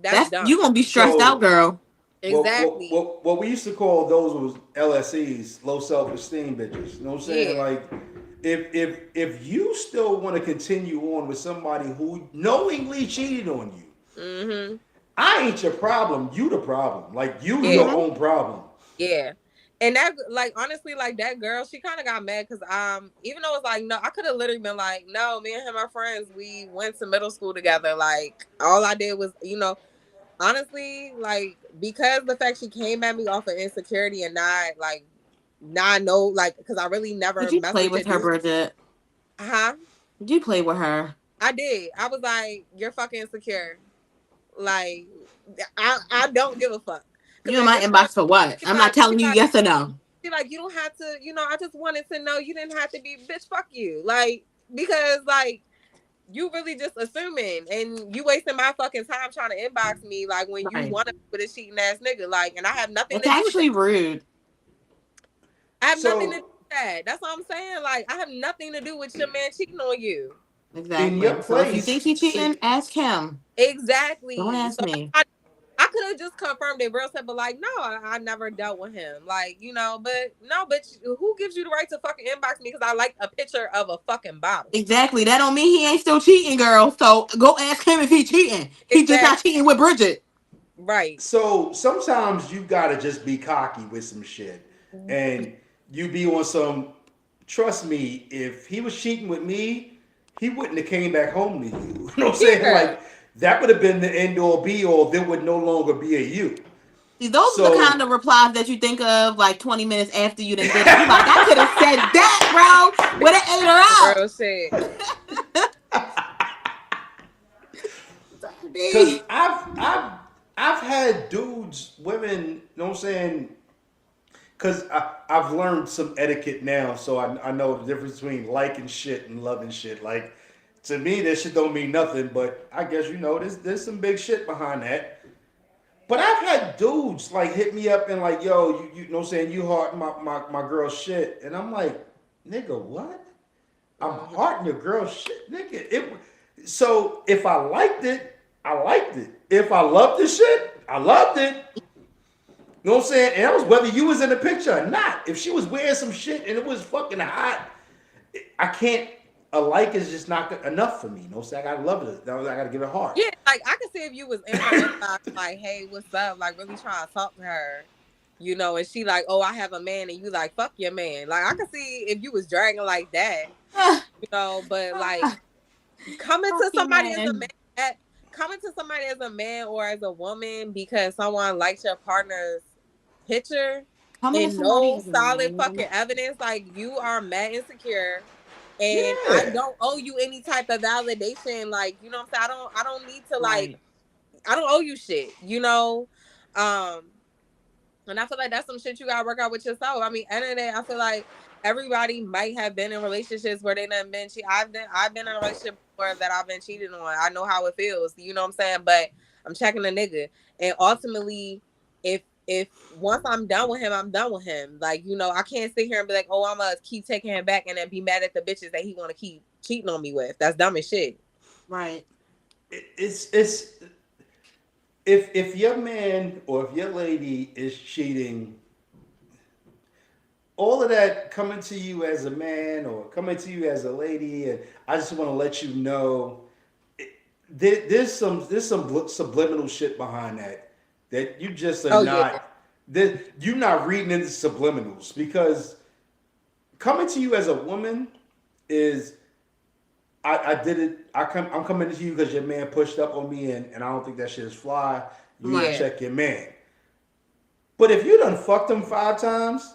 that's That's dumb. you gonna be stressed out, So girl. Exactly. what we used to call those was LSEs, low self esteem bitches. You know what I'm saying? Yeah. Like if you still want to continue on with somebody who knowingly cheated on you, Mm-hmm. I ain't your problem. You the problem. Like you your Yeah. Hmm. own problem. Yeah. And that like honestly, like that girl, she kind of got mad because even though it's like no, I could have literally been like, no, me and him are friends. We went to middle school together. Like all I did was, honestly, like because the fact she came at me off of insecurity and not know like because I really never Did you messed play with your with her, dude. Bridget? Huh? Did you play with her? I did. I was like, you're fucking insecure. Like I don't give a fuck. Cause You in at my this point, inbox for what? she I'm not like she telling you like yes or no. she like you don't have to. I just wanted to know you didn't have to be bitch. Fuck you. Like because like you really just assuming and you wasting my fucking time trying to inbox me like when you Right. want to be with a cheating ass nigga like and I have nothing It's to do with that. actually rude. So I have nothing to do with that. That's what I'm saying. Like I have nothing to do with your man cheating on you. in your Exactly. So if you think place, he's see, cheating, ask him. Don't Exactly. ask So me. I could have just confirmed it, real simple. Like, no, I never dealt with him. Like, but no, but who gives you the right to fucking inbox me because I like a picture of a fucking bottle? Exactly. That don't mean he ain't still cheating, girl. So go ask him if he cheating. He just not Exactly. cheating with Bridget. Right. so sometimes you gotta just be cocky with some shit, and you be on some. Trust me, if he was cheating with me, he wouldn't have came back home to you. You know what I'm saying? Yeah. Like that would have been the end all be all. There would no longer be a you. See, those are the kind So of replies that you think of like 20 minutes after you done did it. You like, I could have said that, bro. Would have ate her Real shit. Cause up. I've had dudes, women, you know what I'm saying? Cause I've learned some etiquette now, so I know the difference between liking shit and loving shit. Like to me, that shit don't mean nothing, but I guess there's some big shit behind that. But I've had dudes like hit me up and like, yo, you know what I'm saying, you heart my girl's shit. And I'm like, nigga, what? I'm Mhm. hearting your girl's shit, nigga. So if I liked it, I liked it. If I loved the shit, I loved it. You know what I'm saying? And that was whether you was in the picture or not. If she was wearing some shit and it was fucking hot, I can't. A like is just not enough for me. You know what I'm saying? I gotta love it. I gotta give it heart. Yeah, like I could see if you was in her inbox, like, hey, what's up? Like really trying to talk to her. And she like, oh, I have a man, and you like, fuck your man. Like I could see if you was dragging like that, but like coming Fuck to you, somebody as a man. man, coming to somebody as a man or as a woman because someone likes your partner's picture Coming to and somebody no as a solid man. fucking evidence, like you are mad insecure and I Yeah. don't owe you any type of validation. Like, you know what I'm saying? I don't need to like Right. I don't owe you shit. Um and I feel like that's some shit you gotta work out with yourself. I mean, end of the day, I feel like everybody might have been in relationships where they done been cheated. I've been in a relationship where that I've been cheated on. I know how it feels. You know what I'm saying? But I'm checking the nigga. And ultimately, if once I'm done with him, I'm done with him. Like, I can't sit here and be like, oh, I'ma keep taking him back and then be mad at the bitches that he wanna keep cheating on me with. That's dumb as shit. Right. It's if your man or if your lady is cheating, all of that coming to you as a man or coming to you as a lady, and I just want to let you know there's some subliminal shit behind that you just are Oh yeah. not that you're not reading into subliminals because coming to you as a woman is I did it I'm coming to you because your man pushed up on me and I don't think that shit is fly. You need to Yeah. Right. check your man. But if you done fucked him 5 times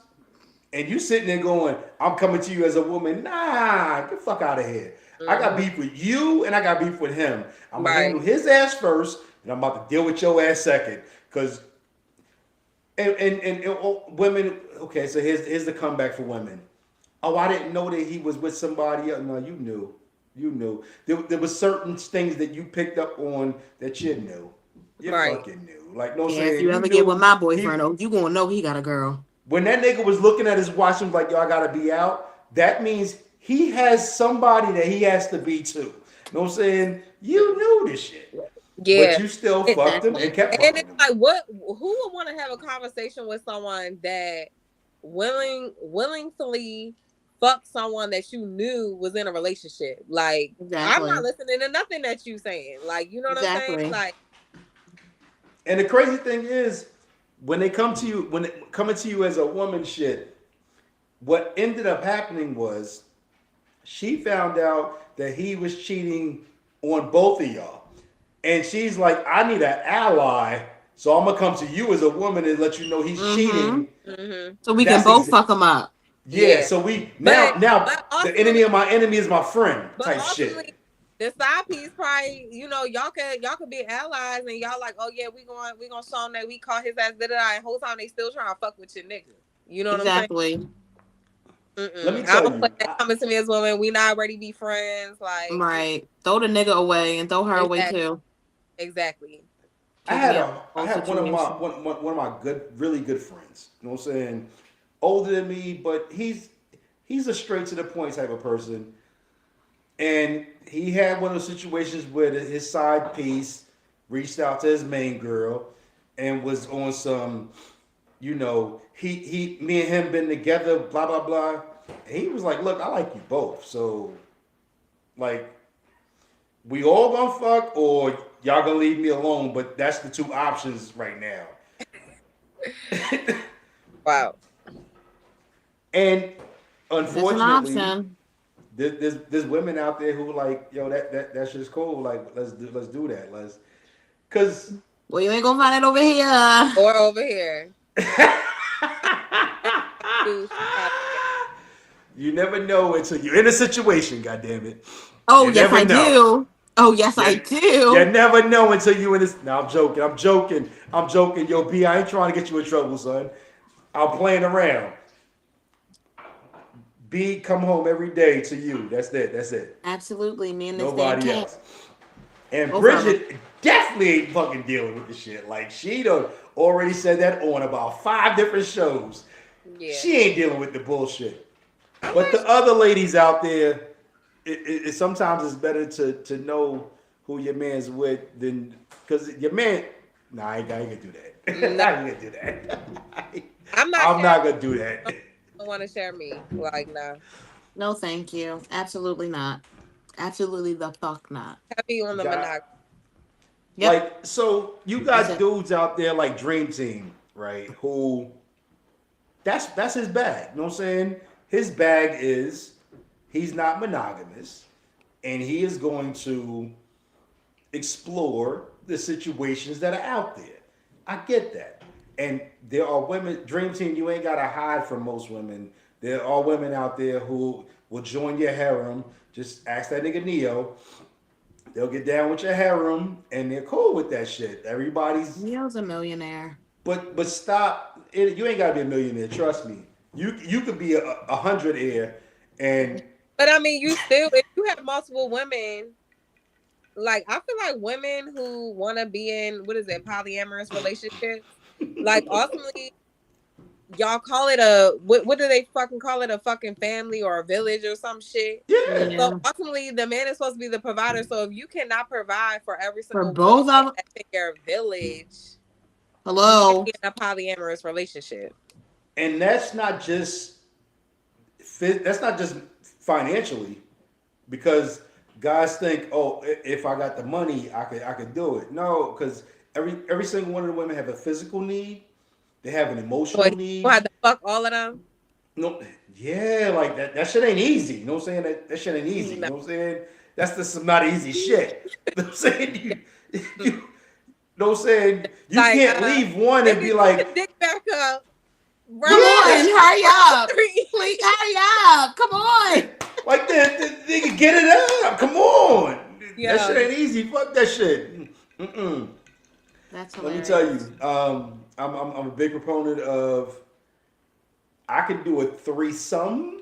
and you sitting there going, I'm coming to you as a woman, nah, get the fuck out of here. I got Hmm. beef with you and I got beef with him. I'm gonna Right. handle his ass first and I'm about to deal with your ass second. Cause women, okay, so here's the comeback for women. Oh, I didn't know that he was with somebody else. No, you knew. You knew. There was certain things that you picked up on that you knew. You Right. fucking knew. Like, no Yeah, if saying you you ever get with my knew he boyfriend, oh, you gonna know he got a girl. when that nigga was looking at his watch and was like, yo, I gotta be out, that means he has somebody that he has to be too. You know what I'm saying? You knew this shit. But Yeah. you still fucked him Exactly. and kept And fucking it's him. like, what? Who would want to have a conversation with someone that willingly fuck someone that you knew was in a relationship? Like, I'm not Exactly. listening to nothing that you saying. Like, you know what I'm saying? Exactly. Like, And the crazy thing is, when they come to you, when it, coming to you as a woman shit, what ended up happening was she found out that he was cheating on both of y'all. And she's like, I need an ally, so I'm gonna come to you as a woman and let you know he's Mm-hmm. cheating. mm-hmm. So we can That's both fuck him up. yeah. Yeah. So we But now but the enemy ultimately, of my enemy is my friend but type ultimately, shit. the side piece probably, y'all could be allies and y'all like, oh yeah, we gonna show them that we caught his ass, and whole time they still trying to fuck with your nigga. You know what I'm saying? Exactly. Let me I tell don't play you, that coming to me as women. We not ready to be friends. Like, Right. Throw the nigga away and throw her away exactly, too. exactly. Kick me out of the I whole had one of my situation. one of my really good friends. You know what I'm saying? Older than me, but he's a straight to the point type of person. And he had one of those situations where his side piece reached out to his main girl and was on some, me and him been together, blah blah blah. And he was like, "Look, I like you both, so like, we all gonna fuck, or y'all gonna leave me alone." But that's the two options right now. Wow. And That's an unfortunately, option. there's women out there who like, yo, that's just cool. Like, let's do that. Let's, cause Well, you ain't gonna find it over here. Or over here. Dude, out there. you never know until you're in a situation. God damn it, Oh, you yes, never I know. do. Oh, yes, I You, you do. never know until you in this. No, I'm joking. I'm joking. I'm joking. Yo, B, I ain't trying to get you in trouble, son. I'm playing around. B, come home every day to you. That's it. That's it. Absolutely. Me and this damn Nobody cat. else. And Both of them. Bridget definitely ain't fucking dealing with the shit. Like, she done already said that on about 5 different shows. Yeah. She ain't dealing with the bullshit. I'm But not the other ladies out there, sometimes it's better to know who your man's with than, because your man. Nah, I ain't gonna do that. no, I ain't gonna do that. I'm not I'm sharing. not gonna do that. Don't want to share me. Like, nah. No, thank you. Absolutely not. Absolutely the fuck not. Heavy on the God, monogamy. Yep. like, so you That's got it. dudes out there like Dream Team, right? Who that's his bag. You know what I'm saying? His bag is he's not monogamous, and he is going to explore the situations that are out there. I get that. And there are women, Dream Team, you ain't got to hide from most women. There are women out there who will join your harem. Just ask that nigga Neo. They'll get down with your harem and they're cool with that shit. Everybody's, Neo's a millionaire. but stop. You ain't got to be a millionaire. Trust me. You could be a hundred air and But I mean, you still, if you have multiple women, like, I feel like women who want to be in, what is it, polyamorous relationships, like, ultimately, y'all call it what do they fucking call it, a fucking family or a village or some shit. yeah. So Yeah. ultimately, the man is supposed to be the provider. So if you cannot provide for every For single woman both of them. that's in your village, you can't Hello. be in a polyamorous relationship. And that's not just financially, because guys think, oh, if I got the money, I could do it. No, because every single one of the women have a physical need, they have an So emotional you need. have to fuck all of them. No, yeah, like that shit ain't easy. You know what I'm saying? That shit ain't easy. You No. know what I'm saying? That's just some not easy shit. You know what I'm saying? You know what I'm saying? You Like, can't leave one and baby, be put your like, dick back up. Come Round on. two, yeah, Hurry round up. three. Please hurry up. Come on. like that, nigga, get it up. Come on, that shit Yo, ain't easy. Fuck that shit. Mm-mm. That's Let me tell hilarious. you, I'm a big proponent of I could do a threesome,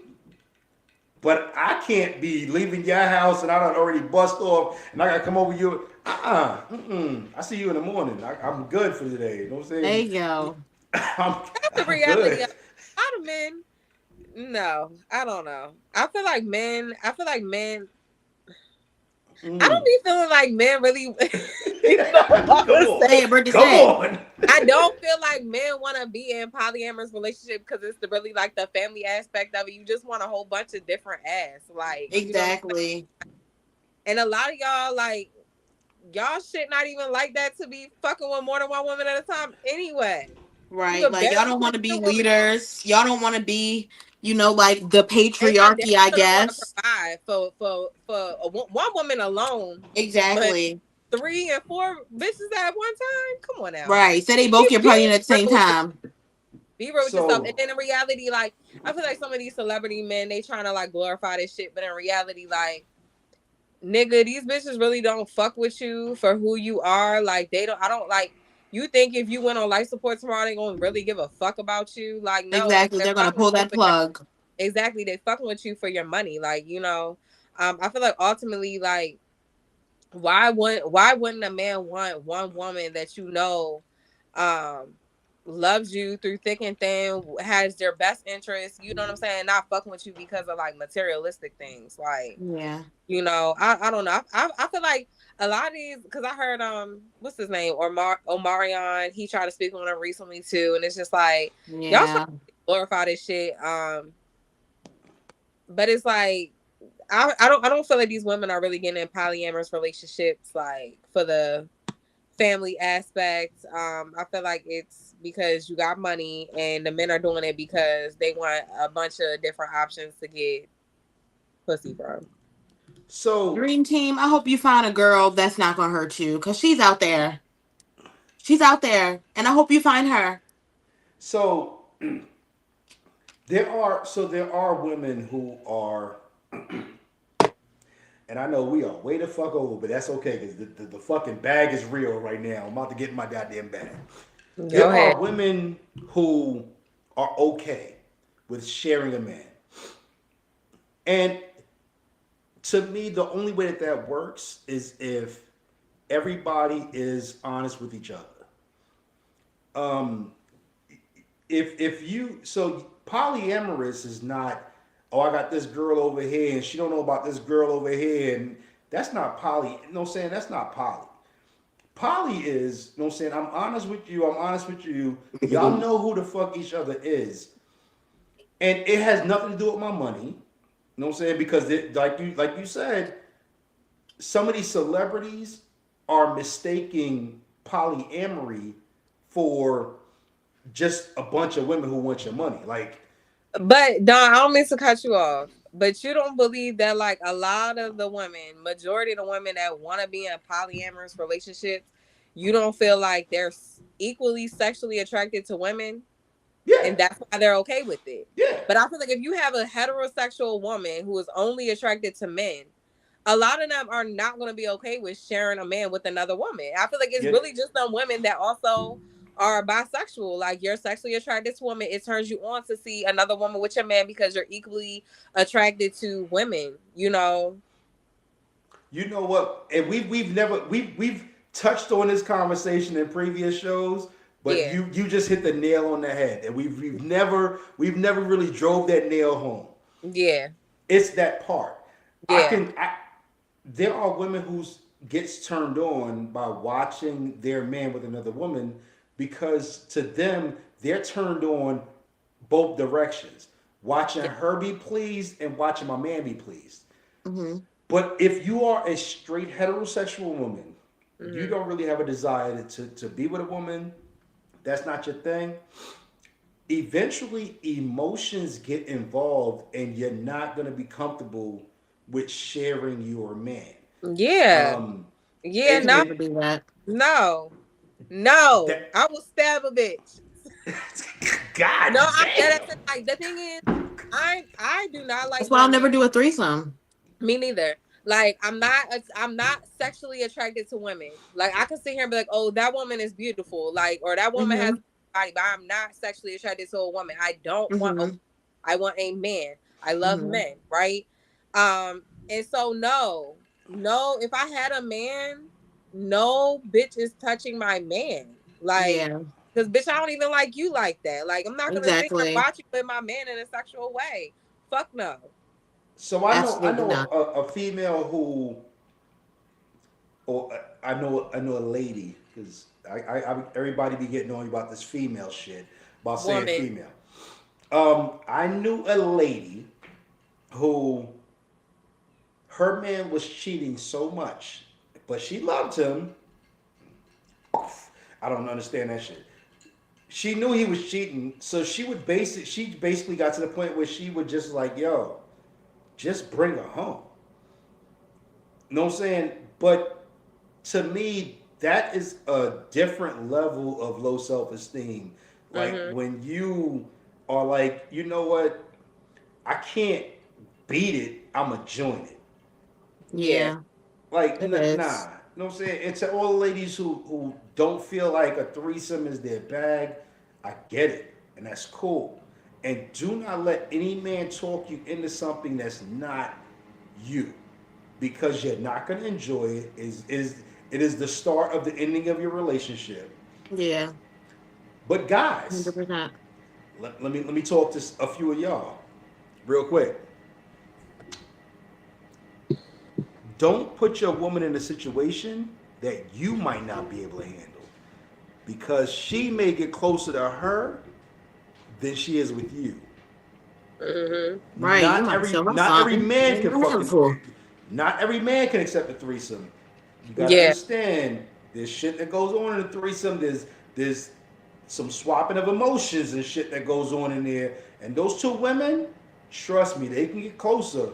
But I can't be leaving your house and I done already bust off and I gotta come over you. I see you in the morning. I'm good for today. You know what I'm There saying? you go. I'm, That's the I'm reality good. of a lot of men. No, I don't know. I feel like men. I feel like men. I don't Mm. be feeling like men really. You know what I'm Come gonna on. Say say? it, Brittany, Come say it. on. I don't feel like men want to be in polyamorous relationship because it's the really like the family aspect of it. You just want a whole bunch of different ass, like you know what I'm saying. Exactly. And a lot of y'all like y'all shit not even like that to be fucking with more than one woman at a time. Anyway, you Right. could Like y'all barely don't put want to be two women. leaders. Y'all don't want to be, like the And y'all damn patriarchy, I sure don't want to guess. provide one woman alone, but Exactly. 3 and 4 bitches at one time. Come on now, Right. So they both be, get be pregnant at the same real with time. be real with yourself. And So then in reality, like I feel like some of these celebrity men, they trying to like glorify this shit, but in reality, like nigga, these bitches really don't fuck with you for who you are. Like they don't. I don't like. You think if you went on life support tomorrow, they gonna really give a fuck about you? Like no, nigga, Exactly. they're They're gonna fucking with pull you that for your plug. exactly. They fucking with you for your money. Like you know, I feel like ultimately, like why wouldn't a man want one woman that you know um loves you through thick and thin, has their best interest, you know what I'm saying, not fucking with you because of like materialistic things, like Yeah. you know, I don't know. I feel like a lot of these because I heard what's his name, Omarion, he tried to speak on it recently too, and it's just like y'all trying Yeah. to glorify this shit, but it's like I don't feel like these women are really getting in polyamorous relationships like for the family aspect. I feel like it's because you got money and the men are doing it because they want a bunch of different options to get pussy from. so Dream team, I hope you find a girl that's not gonna hurt you, because she's out there. She's out there. And I hope you find her. so there are women who are, and I know we are way the fuck over, but that's okay because the fucking bag is real right now. I'm about to get in my goddamn bag. Go There ahead. are women who are okay with sharing a man. And to me, the only way that that works is if everybody is honest with each other. Um, if you so polyamorous is not, oh, I got this girl over here and she don't know about this girl over here, and that's not poly. You know what I'm saying? That's not poly. Poly is, you know what I'm saying, I'm honest with you, I'm honest with you. Y'all know who the fuck each other is. And it has nothing to do with my money. You know what I'm saying? Because like you said, some of these celebrities are mistaking polyamory for just a bunch of women who want your money. Like, But Don, I don't mean to cut you off, but you don't believe that like a lot of the women, majority of the women that want to be in polyamorous relationships, you don't feel like they're equally sexually attracted to women, yeah, and that's why they're okay with it. yeah, But I feel like if you have a heterosexual woman who is only attracted to men, a lot of them are not going to be okay with sharing a man with another woman. I feel like it's yeah. really just some women that also are bisexual. Like you're sexually attracted to women, it turns you on to see another woman with your man because you're equally attracted to women. You know? You know what? And we've never we've touched on this conversation in previous shows, but Yeah, you just hit the nail on the head, and we've never really drove that nail home. yeah, It's that part. I yeah. can I There are women who gets turned on by watching their man with another woman because to them they're turned on both directions, watching her be pleased and watching my man be pleased. Hmm. But if you are a straight heterosexual woman, you Mm-hmm. don't really have a desire to be with a woman, that's not your thing. Eventually, emotions get involved, and you're not going to be comfortable with sharing your man. Yeah, Um, yeah. I and can No, never do that. no, no. that, I will stab a bitch. God No, I'm dead damn. at like the thing is, I do not That's like why I'll women. never do a threesome. Me neither. Like I'm not sexually attracted to women. Like I can sit here and be like, oh, that woman is beautiful, like, or that woman has Hmm. a body, but I'm not sexually attracted to a woman. I don't want a Hmm. I want a man. I love Hmm. men, right? And so no, if I had a man, no bitch is touching my man. Like, Yeah, because bitch, I don't even like you like that. Like, I'm not gonna sit here and exactly. watch you with my man in a sexual way. Fuck no. So I Absolutely know not. a female who, or I know a lady because everybody be getting on you about this female shit about saying Woman. female. I knew a lady who her man was cheating so much, but she loved him. I don't understand that shit. She knew he was cheating, so she basically got to the point where she would just like, yo, just bring her home. You know what I'm saying? But to me, that is a different level of low self esteem. Like Mm-hmm. when you are like, you know what? I can't beat it. I'ma join it. Yeah. Yeah, Like it nah. is. You know what I'm saying? And to all the ladies who don't feel like a threesome is their bag, I get it, and that's cool. And do not let any man talk you into something that's not you, because you're not going to enjoy it. It is the start of the ending of your relationship. Yeah, But guys, 100%. let me talk to a few of y'all real quick. Don't put your woman in a situation that you might not be able to handle, because she may get closer to her than she is with you. Mm-hmm. Right, you might show her Not every something. man Ain't can no fucking handful. not every man can accept a threesome. You gotta Yeah. understand there's shit that goes on in a threesome. There's some swapping of emotions and shit that goes on in there. And those two women, trust me, they can get closer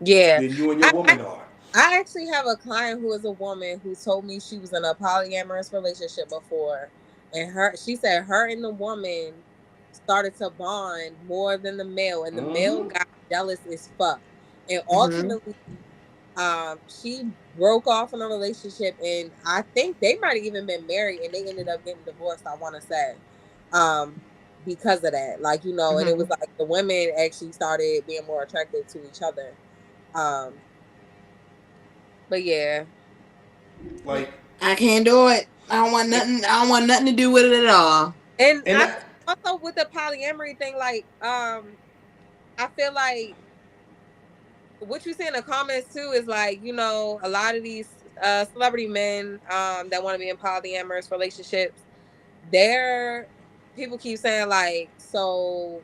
Yeah. than you and your I, I woman are. I actually have a client who is a woman who told me she was in a polyamorous relationship before, and she said her and the woman started to bond more than the male, and the male Mm-hmm. got jealous as fuck, and Hmm. ultimately, she broke off in a relationship, and I think they might have even been married, and they ended up getting divorced. I want to say, um, because of that, like and it was Hmm. like the women actually started being more attracted to each other. Um, but yeah. Like, I can't do it. I don't want nothing. I don't want nothing to do with it at all. And and I that, think also with the polyamory thing, like, I feel like what you see in the comments too is like, a lot of these celebrity men that want to be in polyamorous relationships, they're people keep saying like, so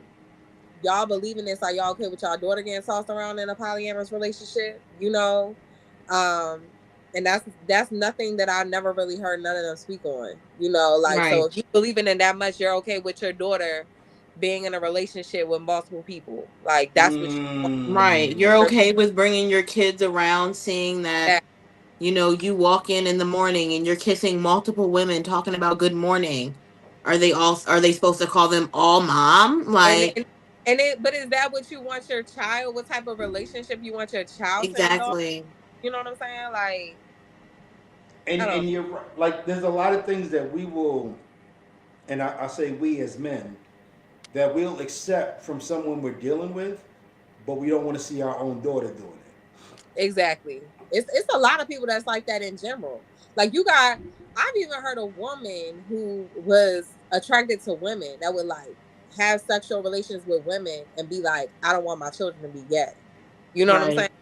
y'all believe in this, are y'all okay with y'all daughter getting tossed around in a polyamorous relationship? Um and that's nothing that I never really heard none of them speak on. Like, so Right. if you believe in it that much, you're okay with your daughter being in a relationship with multiple people. Like, that's what you want. Right. You're mm, okay with bringing your kids around, seeing that, That you walk in the morning and you're kissing multiple women talking about good morning. Are they supposed to call them all mom? and Like, and and it but is that what you want your child, what type of relationship you want your child to indulge? exactly. You know what I'm saying? Like, I don't and you're right. Like, there's a lot of things that we will, and I say we as men, that we'll accept from someone we're dealing with, but we don't want to see our own daughter doing it. exactly. It's a lot of people that's like that in general. Like, I've even heard a woman who was attracted to women that would like have sexual relations with women and be like, I don't want my children to be gay. You know what I'm saying? Right.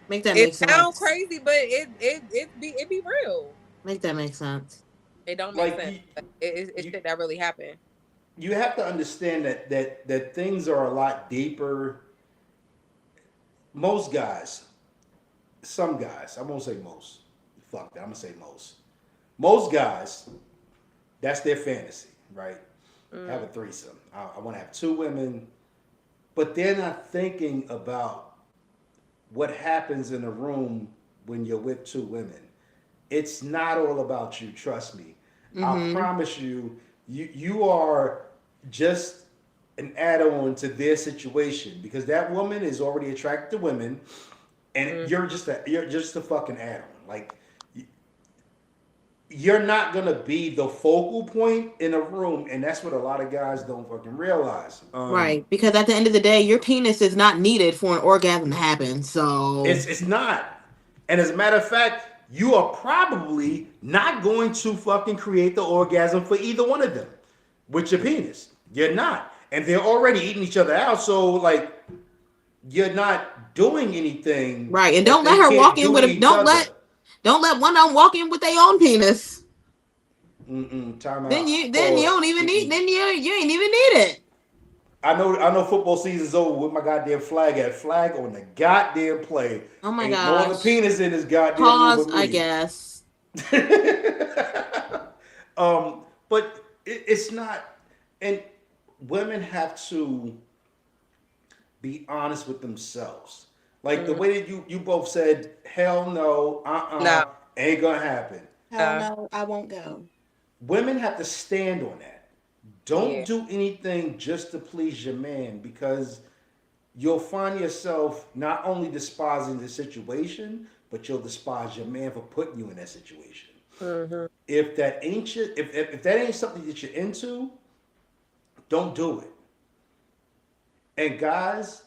Make that It make sounds sense. crazy, but it be real. Make that make sense. It don't make Like sense. But it's you shit that really happened. you have to understand that things are a lot deeper. Most guys, some guys, I won't say most. Fuck that, I'm gonna say most. Most guys, that's their fantasy, right? Have a Mm, threesome. I want to have two women, but they're not thinking about what happens in a room when you're with two women. It's not all about you, trust me. I Mm-hmm. promise you, you are just an add-on to their situation, because that woman is already attracted to women, and mm, you're just a fucking add-on. Like, you're not gonna be the focal point in a room, and that's what a lot of guys don't fucking realize. Right. Because at the end of the day, your penis is not needed for an orgasm to happen. So It's not. And as a matter of fact, you are probably not going to fucking create the orgasm for either one of them with your penis. You're not. And they're already eating each other out, so like you're not doing anything right. And that don't they let her walk can't in do with to a each other. don't let one of them walk in with their own penis. Time Then out. you Pause. don't even need you ain't even need it. I know football season's over with my goddamn flag at flag on the goddamn play. Oh my Ain't no other gosh. penis in this goddamn room Pause, but I me. guess. But it's not, and women have to be honest with themselves. Like the Mhm. way that you both said, hell no, No. ain't gonna happen. Hell no, I won't go. Women have to stand on that. Don't Yeah. do anything just to please your man because you'll find yourself not only despising the situation, but you'll despise your man for putting you in that situation. Hmm. If that ain't if that ain't something that you're into, don't do it. And guys,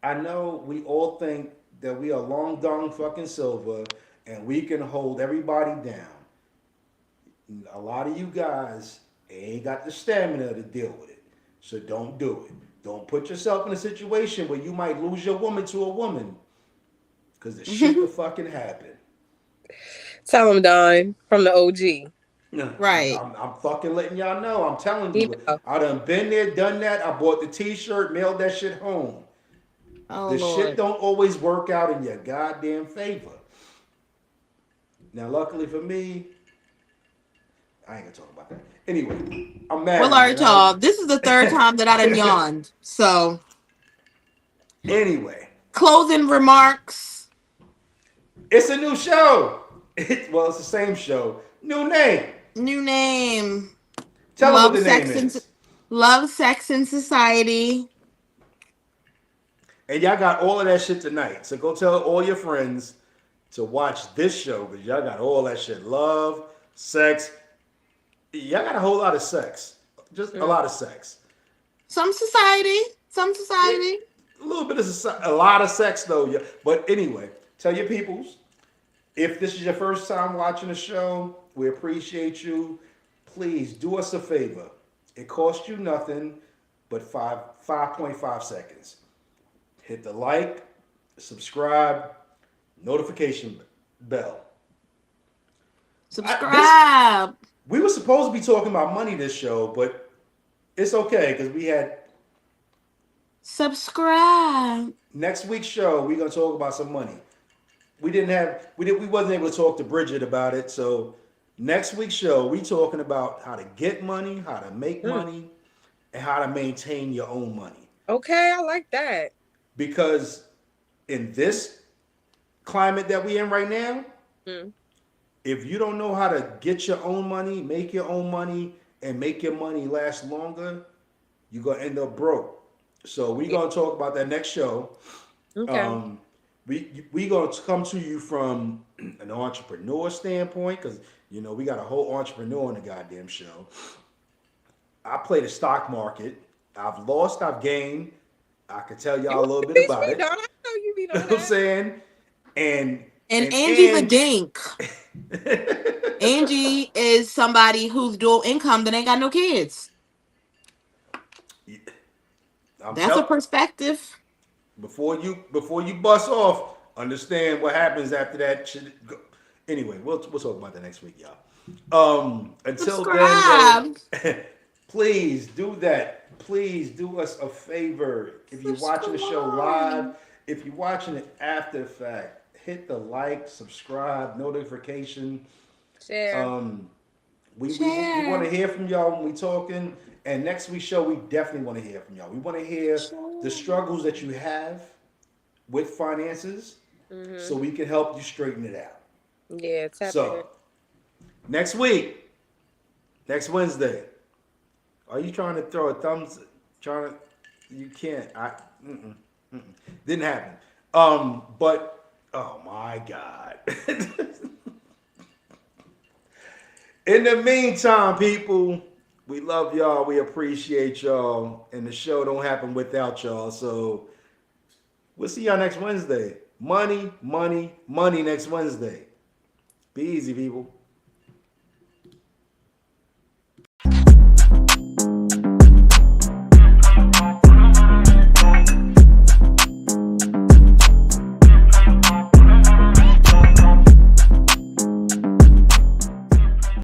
I know we all think that we are long dong fucking silver and we can hold everybody down. A lot of you guys ain't got the stamina to deal with it. So don't do it. Don't put yourself in a situation where you might lose your woman to a woman. Because the shit to fucking happen. Tell him, Don, from the OG. Right. I'm fucking letting y'all know. I'm telling You you. know. I done been there, done that. I bought the t-shirt, mailed that shit home. Oh The shit Lord. don't always work out in your goddamn favor. Now, luckily for me, I ain't gonna talk about that. Anyway, I'm married. Well, all right, And I, y'all. This is the third time that I done yawned. So anyway, closing remarks. it's a new show. Well, it's the same show. New name. New name. Tell them what the name is. Love, Sex, and Society. And y'all got all of that shit tonight. So go tell all your friends to watch this show because y'all got all that shit. Love, sex. Y'all got a whole lot of sex. Just a lot of sex. Some society. Some society. A little bit of a lot of sex though. Yeah. But anyway, tell your peoples if this is your first time watching the show, we appreciate you. Please do us a favor. It costs you nothing but 5.5 seconds. Hit the like, subscribe, notification bell. Subscribe. We were supposed to be talking about money this show, but it's okay because we had Subscribe. next week's show. We're gonna talk about some money. We wasn't able to talk to Bridget about it. So next week's show, we talking about how to get money, how to make money, and how to maintain your own money. Okay, I like that. Because in this climate that we in right now, if you don't know how to get your own money, make your own money, and make your money last longer, you're gonna end up broke. So we're gonna talk about that next show. Okay. We gonna come to you from an entrepreneur standpoint because we got a whole entrepreneur on the goddamn show. I play the stock market. I've lost, I've gained. I can tell y'all a little bit about it. Don't I know you be You know doing what I'm that? saying? And Angie's a dink. Angie is somebody who's dual income that ain't got no kids. That's a perspective. Before you bust off, understand what happens after that shit. Anyway, we'll talk about that next week, y'all. Until Subscribe. then, please do that. Please do us a favor. If you're watching the show live, if you're watching it after the fact, hit the like, subscribe, notification. Share. We want to hear from y'all when we talking. And next week's show, we definitely want to hear from y'all. We want to hear the struggles that you have with finances, so we can help you straighten it out. Yeah, tap So next week, next Wednesday, are you trying to throw a thumbs? You can't. Didn't happen. But oh my God. In the meantime, people, we love y'all. We appreciate y'all. And the show don't happen without y'all. So we'll see y'all next Wednesday. Money, money, money next Wednesday. Be easy, people.